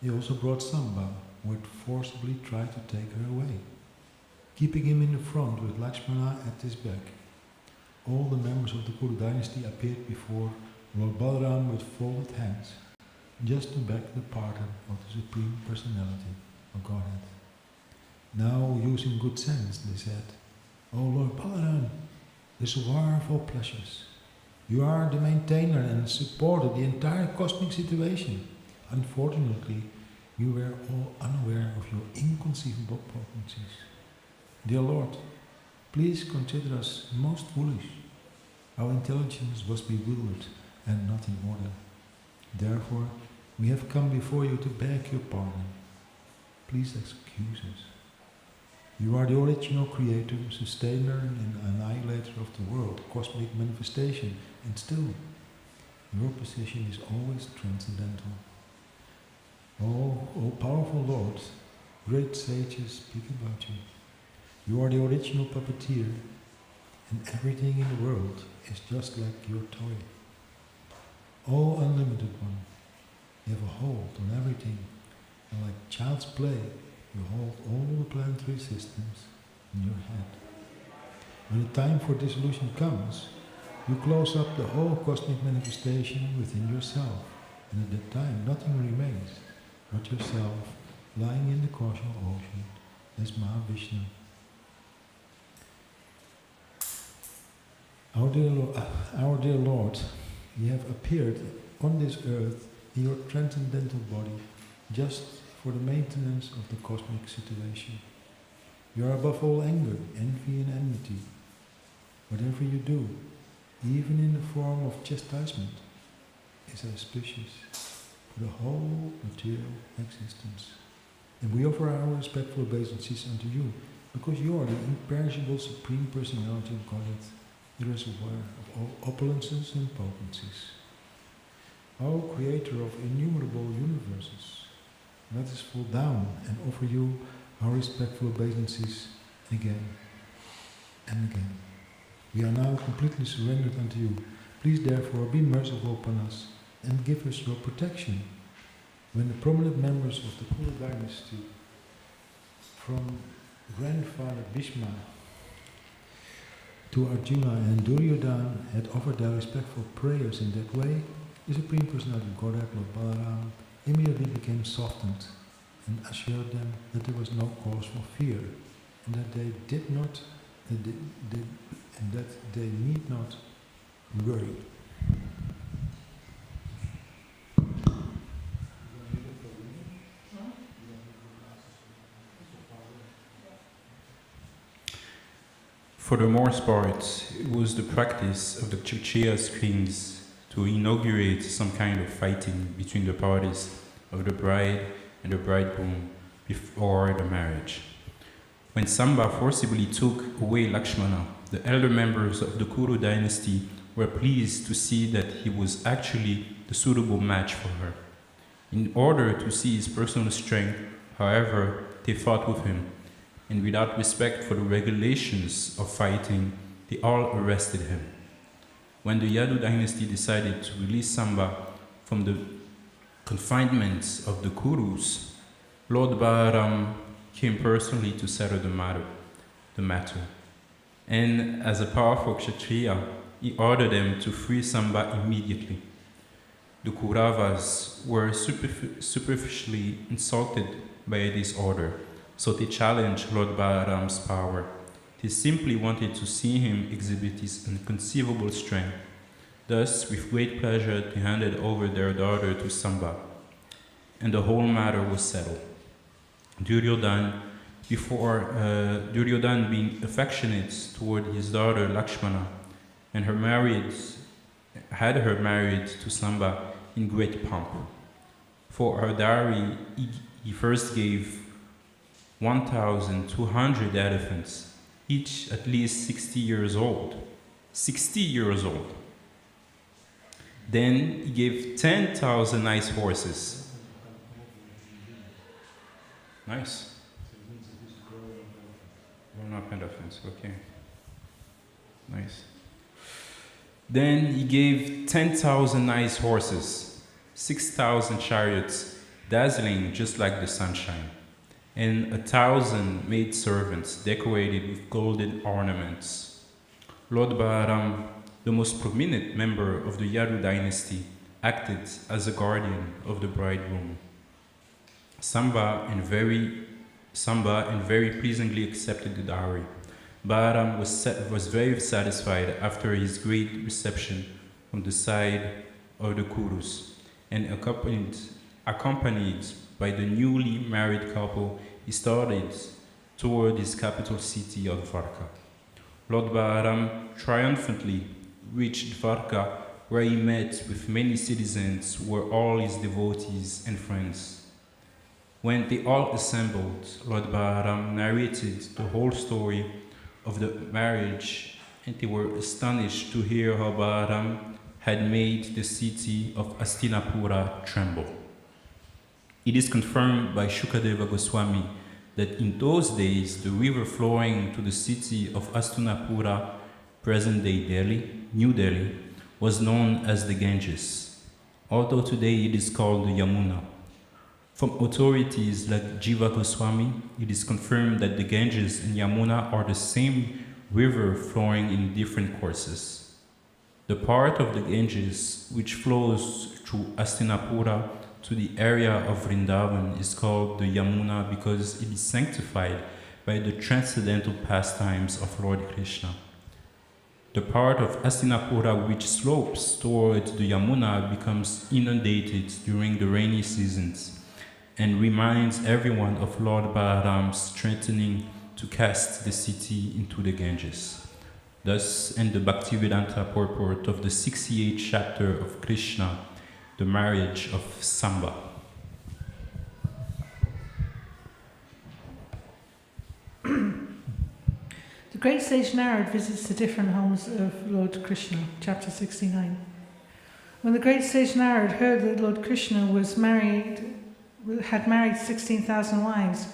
They also brought Samba, who had forcibly tried to take her away, keeping him in the front with Lakshmana at his back. All the members of the Kuru dynasty appeared before Lord Balaram with folded hands, just to beg the pardon of the Supreme Personality of Godhead. Now, using good sense, they said, "O Lord Balaram, the reservoir of all pleasures, You are the maintainer and supporter of the entire cosmic situation. Unfortunately, you were all unaware of your inconceivable potencies. Dear Lord, please consider us most foolish. Our intelligence was bewildered and not in order. Therefore, we have come before you to beg your pardon. Please excuse us. You are the original creator, sustainer and annihilator of the world, cosmic manifestation, and still, your position is always transcendental. Oh powerful Lord, great sages speak about you. You are the original puppeteer, and everything in the world is just like your toy. Oh unlimited one, you have a hold on everything, and like child's play, you hold all the planetary systems in your head. When the time for dissolution comes, you close up the whole cosmic manifestation within yourself, and at that time nothing remains but yourself lying in the causal ocean as Mahavishnu. Our dear Lord, you have appeared on this earth in your transcendental body just for the maintenance of the cosmic situation. You are above all anger, envy and enmity. Whatever you do, even in the form of chastisement, is auspicious for the whole material existence. And we offer our respectful obeisances unto you, because you are the imperishable Supreme Personality of Godhead, the reservoir of all opulences and potencies. O Creator of innumerable universes, let us fall down and offer you our respectful obeisances again and again. We are now completely surrendered unto you. Please therefore be merciful upon us and give us your protection. When the prominent members of the Kuru dynasty, from grandfather Bhishma to Arjuna and Duryodhana, had offered their respectful prayers in that way, the Supreme Personality of Godhead, Lord Balaram, immediately became softened and assured them that there was no cause for fear, and that they did not, and that they need not worry. For the most part, it was the practice of the Kshatriyas kings to inaugurate some kind of fighting between the parties of the bride and the bridegroom before the marriage. When Samba forcibly took away Lakshmana, the elder members of the Kuru dynasty were pleased to see that he was actually the suitable match for her. In order to see his personal strength, however, they fought with him, and without respect for the regulations of fighting, they all arrested him. When the Yadu dynasty decided to release Samba from the confinements of the Kurus, Lord Balaram came personally to settle the matter. And as a powerful Kshatriya, he ordered them to free Samba immediately. The Kauravas were superficially insulted by this order, so they challenged Lord Balaram's power. They simply wanted to see him exhibit his inconceivable strength. Thus, with great pleasure, they handed over their daughter to Samba, and the whole matter was settled. Duryodhana being affectionate toward his daughter Lakshmana, and had her married to Samba in great pomp. For her dowry, he first gave 1,200 elephants, each at least 60 years old. 60 years old. Then he gave 10,000 nice horses. Nice. Grown-up elephants, okay. Nice. Then he gave 10,000 nice horses, 6,000 chariots, dazzling just like the sunshine, and 1,000 maidservants decorated with golden ornaments. Lord Balaram, the most prominent member of the Yadu dynasty, acted as a guardian of the bridegroom. Samba and very pleasingly accepted the dowry. Balaram was very satisfied after his great reception from the side of the Kurus, and accompanied by the newly married couple, he started toward his capital city of Dvarka. Lord Balaram triumphantly reached Dvarka, where he met with many citizens who were all his devotees and friends. When they all assembled, Lord Balaram narrated the whole story of the marriage, and they were astonished to hear how Balaram had made the city of Hastinapura tremble. It is confirmed by Shukadeva Goswami that in those days the river flowing to the city of Hastinapura, present-day Delhi, New Delhi, was known as the Ganges, although today it is called the Yamuna. From authorities like Jiva Goswami, it is confirmed that the Ganges and Yamuna are the same river flowing in different courses. The part of the Ganges which flows through Hastinapura to the area of Vrindavan is called the Yamuna because it is sanctified by the transcendental pastimes of Lord Krishna. The part of Hastinapura which slopes towards the Yamuna becomes inundated during the rainy seasons and reminds everyone of Lord Balaram's strengthening to cast the city into the Ganges. Thus ends the Bhaktivedanta purport of the 68th chapter of Krishna, the marriage of Samba. The great sage Narad visits the different homes of Lord Krishna, chapter 69. When the great sage Narad heard that Lord Krishna had married 16,000 wives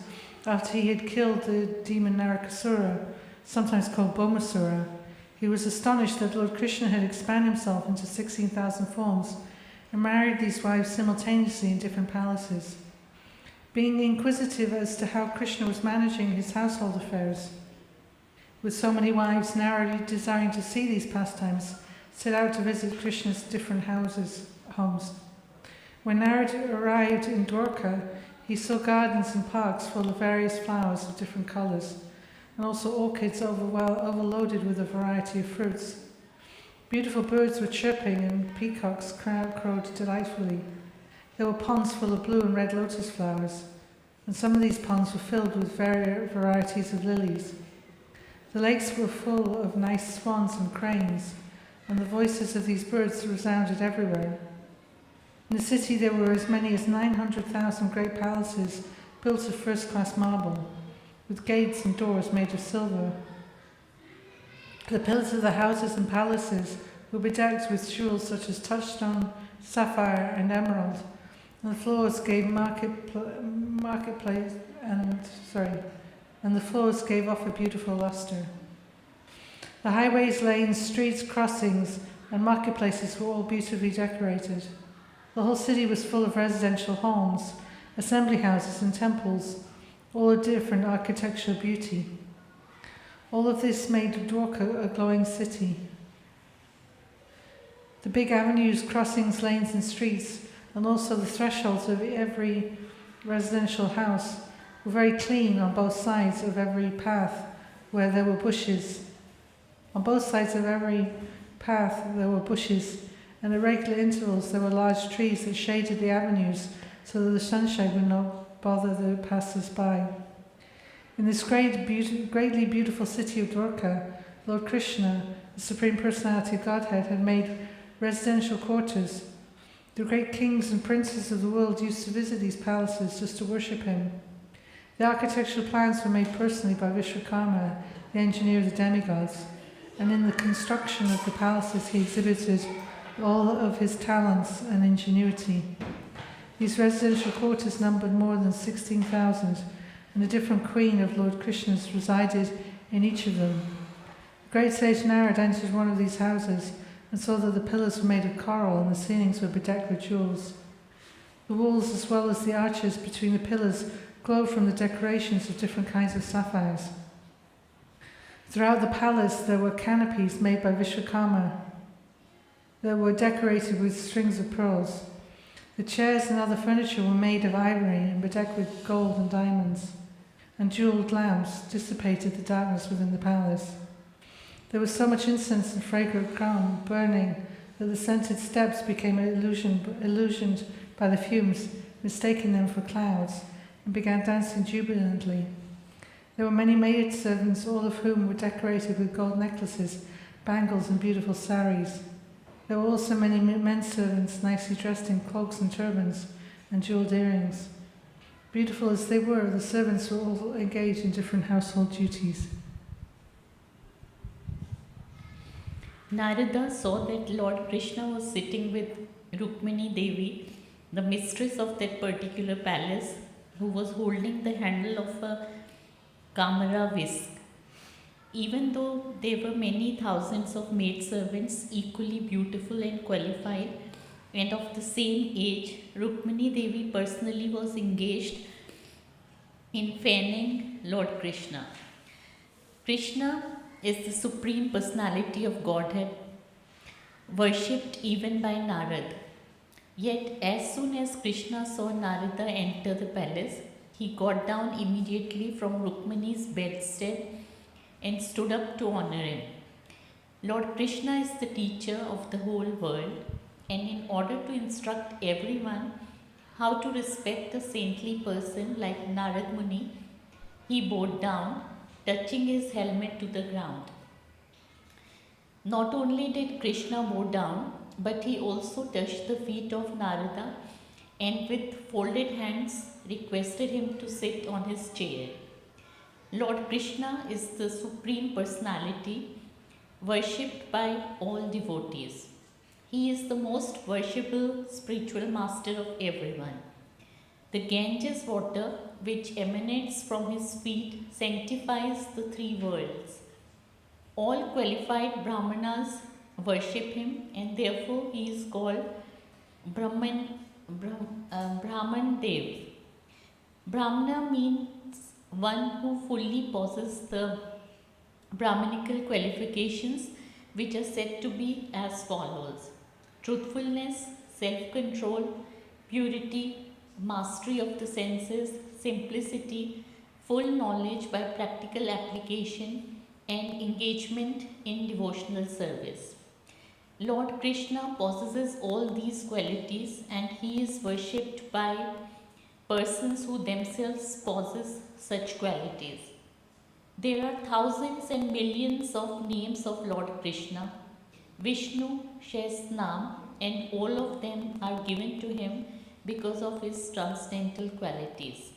after he had killed the demon Narakasura, sometimes called Bhaumasura, he was astonished that Lord Krishna had expanded himself into 16,000 forms and married these wives simultaneously in different palaces. Being inquisitive as to how Krishna was managing his household affairs, with so many wives, Narad, desiring to see these pastimes, set out to visit Krishna's different homes. When Narad arrived in Dwarka, he saw gardens and parks full of various flowers of different colours, and also orchids overloaded with a variety of fruits. Beautiful birds were chirping and peacocks crowed delightfully. There were ponds full of blue and red lotus flowers, and some of these ponds were filled with varieties of lilies. The lakes were full of nice swans and cranes, and the voices of these birds resounded everywhere. In the city there were as many as 900,000 great palaces built of first-class marble, with gates and doors made of silver. The pillars of the houses and palaces were bedecked with jewels such as touchstone, sapphire, and emerald, and the floors gave off a beautiful luster. The highways, lanes, streets, crossings, and marketplaces were all beautifully decorated. The whole city was full of residential homes, assembly houses, and temples, all of different architectural beauty. All of this made Dwarka a glowing city. The big avenues, crossings, lanes, and streets, and also the thresholds of every residential house were very clean on both sides of every path where there were bushes. On both sides of every path there were bushes, and at regular intervals there were large trees that shaded the avenues so that the sunshine would not bother the passers-by. In this greatly beautiful city of Dwarka, Lord Krishna, the Supreme Personality of Godhead, had made residential quarters. The great kings and princes of the world used to visit these palaces just to worship him. The architectural plans were made personally by Vishwakarma, the engineer of the demigods, and in the construction of the palaces he exhibited all of his talents and ingenuity. These residential quarters numbered more than 16,000, and a different queen of Lord Krishna's resided in each of them. The great sage Narad entered one of these houses and saw that the pillars were made of coral and the ceilings were bedecked with jewels. The walls, as well as the arches between the pillars, glowed from the decorations of different kinds of sapphires. Throughout the palace there were canopies made by Vishwakarma that were decorated with strings of pearls. The chairs and other furniture were made of ivory and bedecked with gold and diamonds, and jeweled lamps dissipated the darkness within the palace. There was so much incense and fragrant gum burning that the scented steps became illusioned by the fumes, mistaking them for clouds, and began dancing jubilantly. There were many maidservants, all of whom were decorated with gold necklaces, bangles, and beautiful saris. There were also many men servants, nicely dressed in cloaks and turbans and jeweled earrings. Beautiful as they were, the servants were all engaged in different household duties. Narada saw that Lord Krishna was sitting with Rukmini Devi, the mistress of that particular palace, who was holding the handle of a Kamara whisk. Even though there were many thousands of maidservants equally beautiful and qualified and of the same age, Rukmini Devi personally was engaged in fanning Lord Krishna. Krishna is the Supreme Personality of Godhead, worshipped even by Narad. Yet as soon as Krishna saw Narada enter the palace, he got down immediately from Rukmini's bedstead and stood up to honor him. Lord Krishna is the teacher of the whole world, and in order to instruct everyone how to respect a saintly person like Narad Muni, he bowed down, touching his helmet to the ground. Not only did Krishna bow down, but he also touched the feet of Narada and with folded hands requested him to sit on his chair. Lord Krishna is the Supreme Personality, worshipped by all devotees. He is the most worshipable spiritual master of everyone. The Ganges water, which emanates from his feet, sanctifies the three worlds. All qualified Brahmanas worship him, and therefore he is called Brahman Dev. Brahmana means one who fully possesses the Brahmanical qualifications, which are said to be as follows: truthfulness, self-control, purity, mastery of the senses, simplicity, full knowledge by practical application, and engagement in devotional service. Lord Krishna possesses all these qualities, and he is worshipped by persons who themselves possess such qualities. There are thousands and millions of names of Lord Krishna. Vishnu shares Nam, and all of them are given to him because of his transcendental qualities.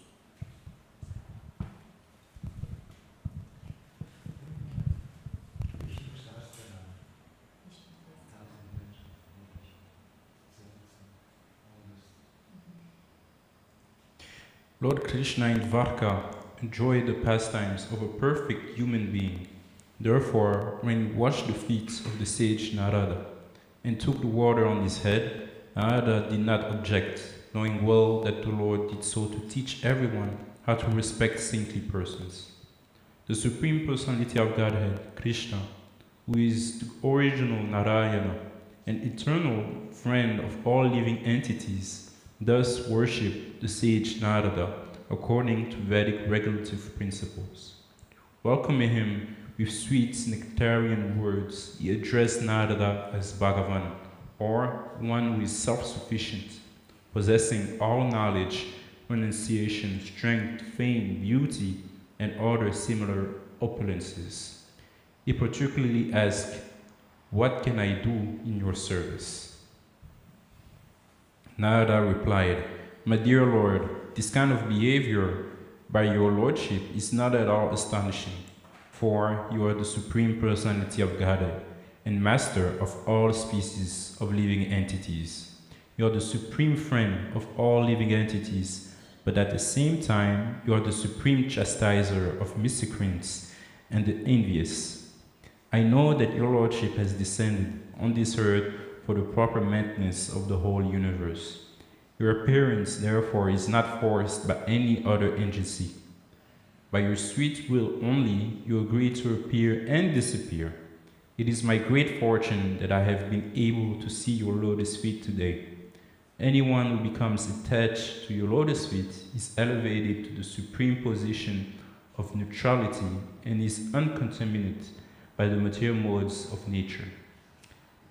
Lord Krishna in Dvarka enjoyed the pastimes of a perfect human being. Therefore, when he washed the feet of the sage Narada and took the water on his head, Narada did not object, knowing well that the Lord did so to teach everyone how to respect saintly persons. The Supreme Personality of Godhead, Krishna, who is the original Narayana, an eternal friend of all living entities, thus worship the sage Narada according to Vedic regulative principles. Welcoming him with sweet nectarian words, he addressed Narada as Bhagavan, or one who is self-sufficient, possessing all knowledge, renunciation, strength, fame, beauty, and other similar opulences. He particularly asked, "What can I do in your service?" Narada replied, "My dear Lord, this kind of behavior by your lordship is not at all astonishing, for you are the Supreme Personality of Godhead and master of all species of living entities. You are the supreme friend of all living entities, but at the same time, you are the supreme chastiser of miscreants and the envious. I know that your lordship has descended on this earth for the proper maintenance of the whole universe. Your appearance, therefore, is not forced by any other agency. By your sweet will only, you agree to appear and disappear. It is my great fortune that I have been able to see your lotus feet today. Anyone who becomes attached to your lotus feet is elevated to the supreme position of neutrality and is uncontaminated by the material modes of nature.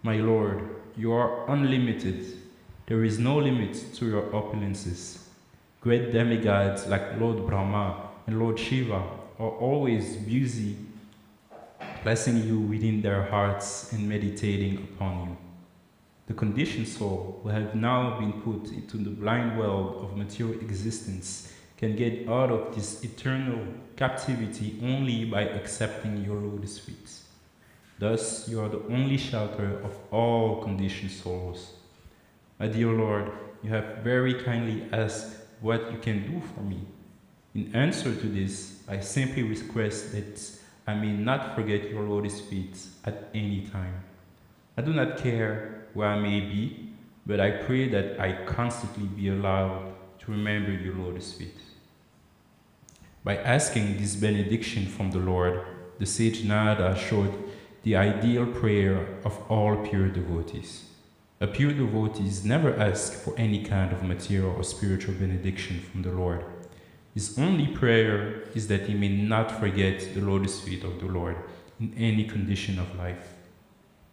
My Lord, you are unlimited. There is no limit to your opulences. Great demigods like Lord Brahma and Lord Shiva are always busy blessing you within their hearts and meditating upon you. The conditioned soul, who have now been put into the blind world of material existence, can get out of this eternal captivity only by accepting your lotus feet. Thus, you are the only shelter of all conditioned souls. My dear Lord, you have very kindly asked what you can do for me. In answer to this, I simply request that I may not forget your lotus feet at any time. I do not care where I may be, but I pray that I constantly be allowed to remember your lotus feet. By asking this benediction from the Lord, the sage Narada showed the ideal prayer of all pure devotees. A pure devotee never asks for any kind of material or spiritual benediction from the Lord. His only prayer is that he may not forget the lotus feet of the Lord in any condition of life.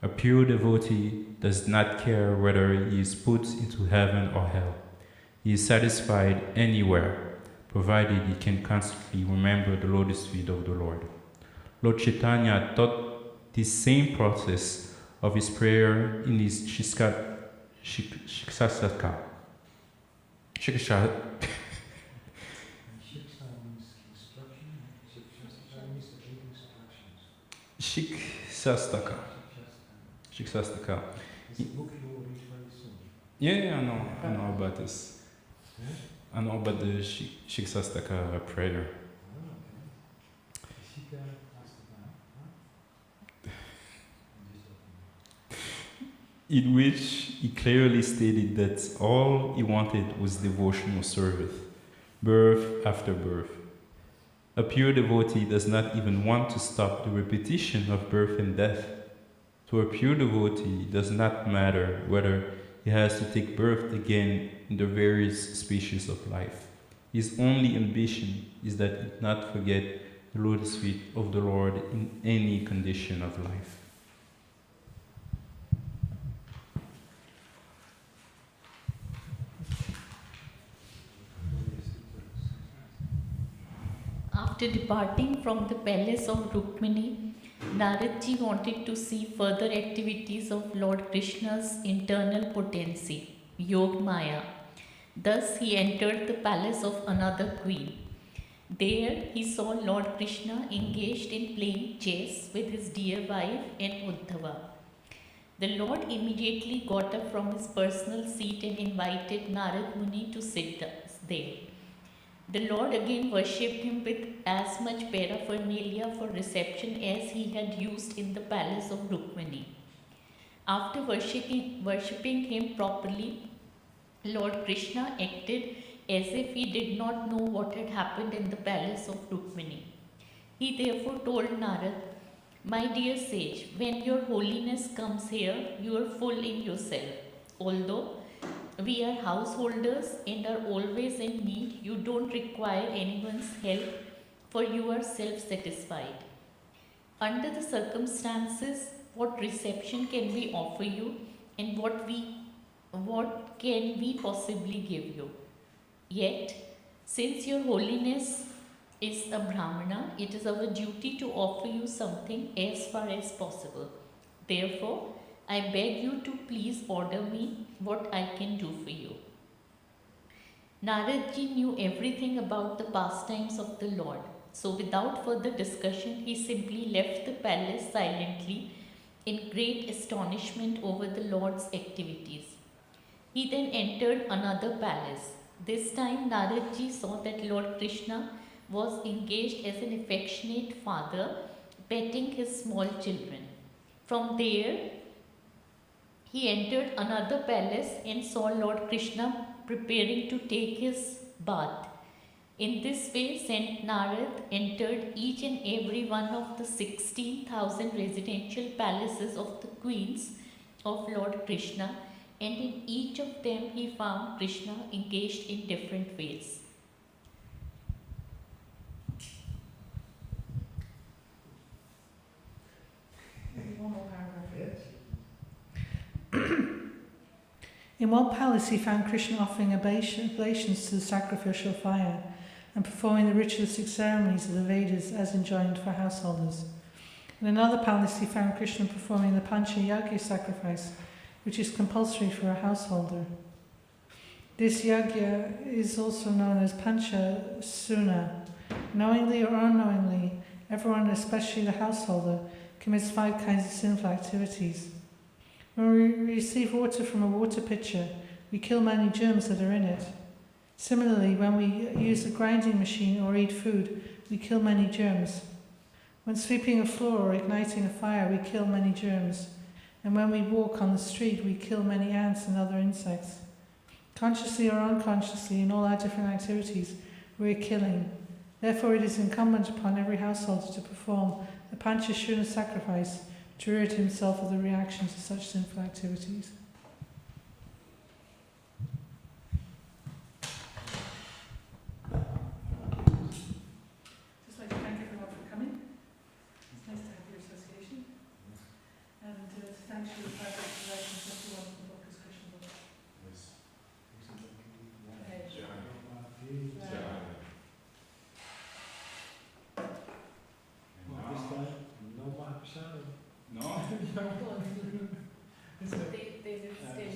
A pure devotee does not care whether he is put into heaven or hell. He is satisfied anywhere, provided he can constantly remember the lotus feet of the Lord. Lord Chaitanya taught this same process of his prayer in his Shikshasaka. Shiksastaka. It's a book you will read very soon. Yeah, I know about this. I know about the Shiksastaka prayer. In which he clearly stated that all he wanted was devotional service, birth after birth. A pure devotee does not even want to stop the repetition of birth and death. To a pure devotee, it does not matter whether he has to take birth again in the various species of life. His only ambition is that he not forget the lotus feet of the Lord in any condition of life. After departing from the palace of Rukmini, Naradji wanted to see further activities of Lord Krishna's internal potency, Yog Maya. Thus he entered the palace of another queen. There he saw Lord Krishna engaged in playing chess with his dear wife and Uddhava. The Lord immediately got up from his personal seat and invited Narad Muni to sit there. The Lord again worshipped him with as much paraphernalia for reception as he had used in the palace of Rukmini. After worshipping him properly, Lord Krishna acted as if he did not know what had happened in the palace of Rukmini. He therefore told Narad, "My dear sage, when your holiness comes here, you are full in yourself. Although we are householders and are always in need, you don't require anyone's help, for you are self-satisfied. Under the circumstances, what reception can we offer you, and what can we possibly give you? Yet, since your holiness is a Brahmana, it is our duty to offer you something as far as possible. Therefore, I beg you to please order me what I can do for you." Naradji knew everything about the pastimes of the Lord, so without further discussion, he simply left the palace silently in great astonishment over the Lord's activities. He then entered another palace. This time, Naradji saw that Lord Krishna was engaged as an affectionate father, petting his small children. From there, he entered another palace and saw Lord Krishna preparing to take his bath. In this way, Saint Narad entered each and every one of the 16,000 residential palaces of the queens of Lord Krishna, and in each of them he found Krishna engaged in different ways. One more paragraph. Yes. In one palace he found Krishna offering oblations to the sacrificial fire and performing the ritualistic ceremonies of the Vedas as enjoined for householders. In another palace he found Krishna performing the Pancha Yagya sacrifice, which is compulsory for a householder. This yagya is also known as Pancha Suna. Knowingly or unknowingly, everyone, especially the householder, commits 5 kinds of sinful activities. When we receive water from a water pitcher, we kill many germs that are in it. Similarly, when we use a grinding machine or eat food, we kill many germs. When sweeping a floor or igniting a fire, we kill many germs. And when we walk on the street, we kill many ants and other insects. Consciously or unconsciously, in all our different activities, we are killing. Therefore, it is incumbent upon every householder to perform the Panchashuna sacrifice to rid himself of the reactions to such sinful activities. Just like to thank everyone for coming. It's nice to have your association. And to thank you for the relations of the wonderful book as Krishna book. This time, no Mahaprasad. No? They will stay.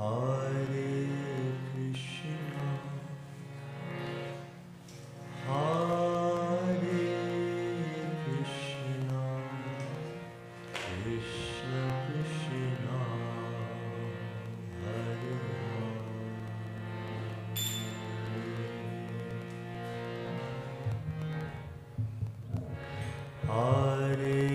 Hare Krishna, Hare Krishna, Krishna Krishna, Hare Hare,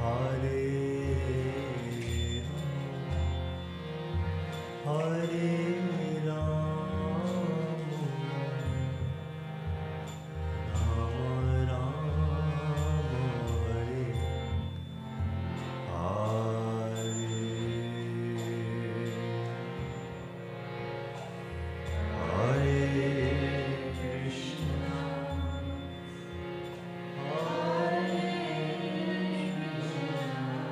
Hare Hare Ram, Ram Ram, Hare Hare, Hare Krishna, Hare Krishna,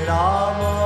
Rama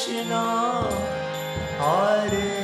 Rama Hare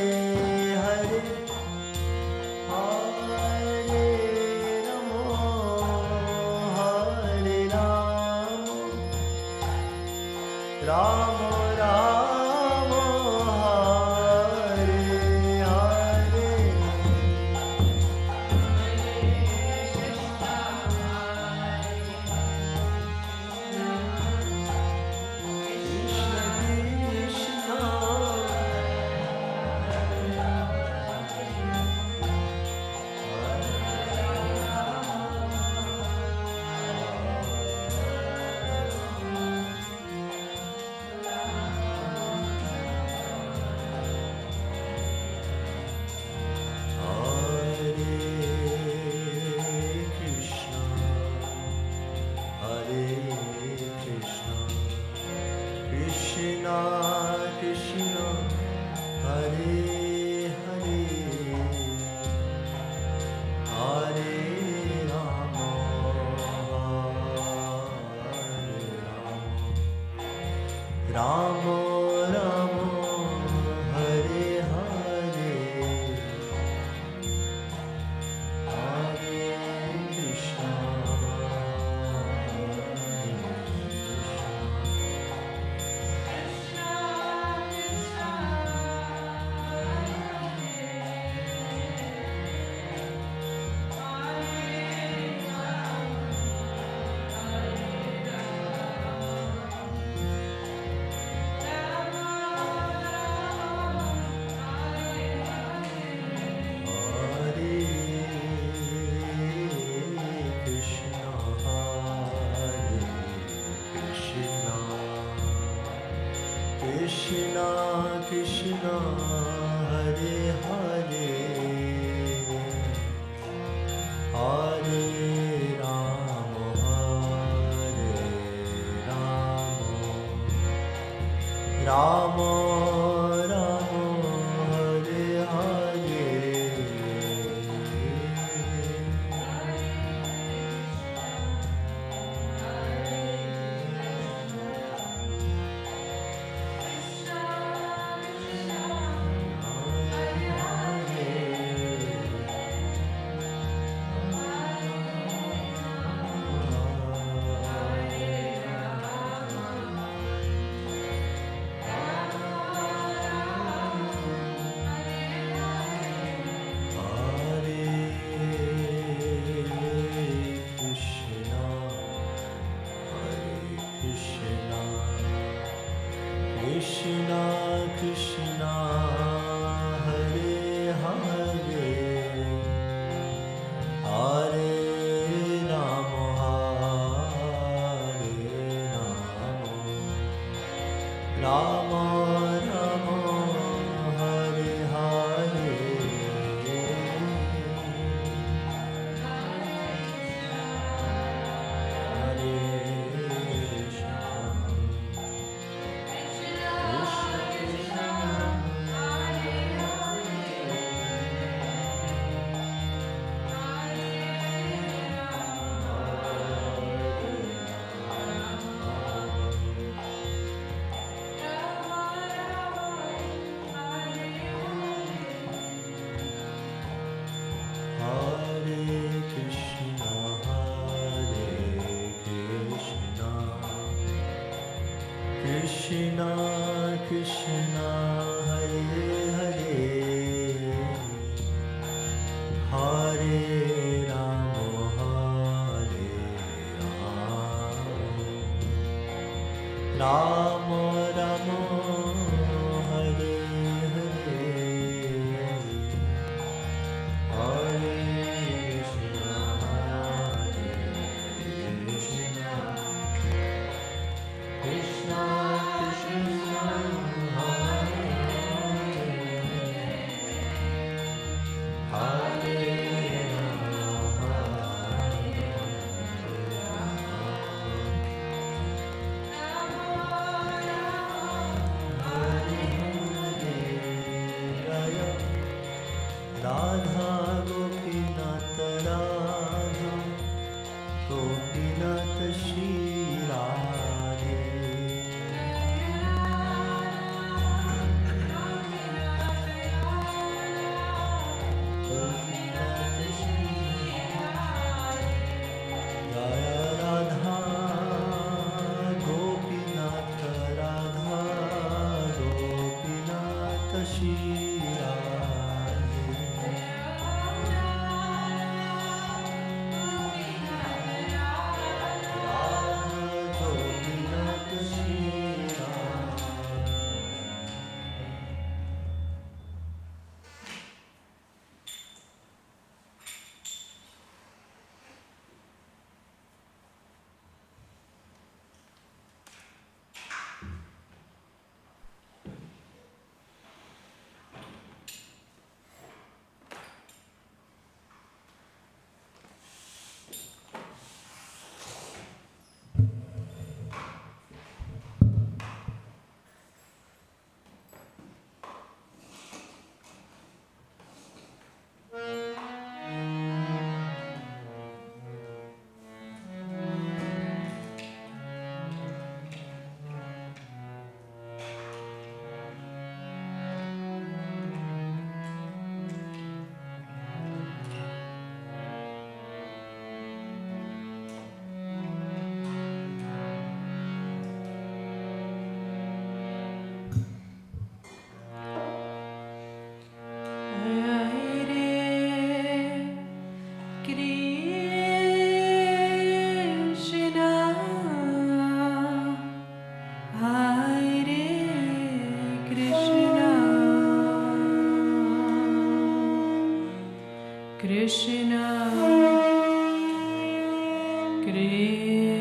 Ramo Ramo Hare Hare Hare Krishna Krishna Krishna Hare Hare Hare Rama Rama Rama Hare Hare Krishna Krishna Hare Hare Hare Rama Rama Rama Hare Hare Krishna Krishna Hare Hare Hare Rama Rama Rama Hare Hare Hare Krishna Krishna Krishna Hare Hare Radha Gopinath Radha Gopinath Shri Radhe Gopinath Shri Jaya Radha Gopinath Radha Gopinath Shri Krishna, Krishna.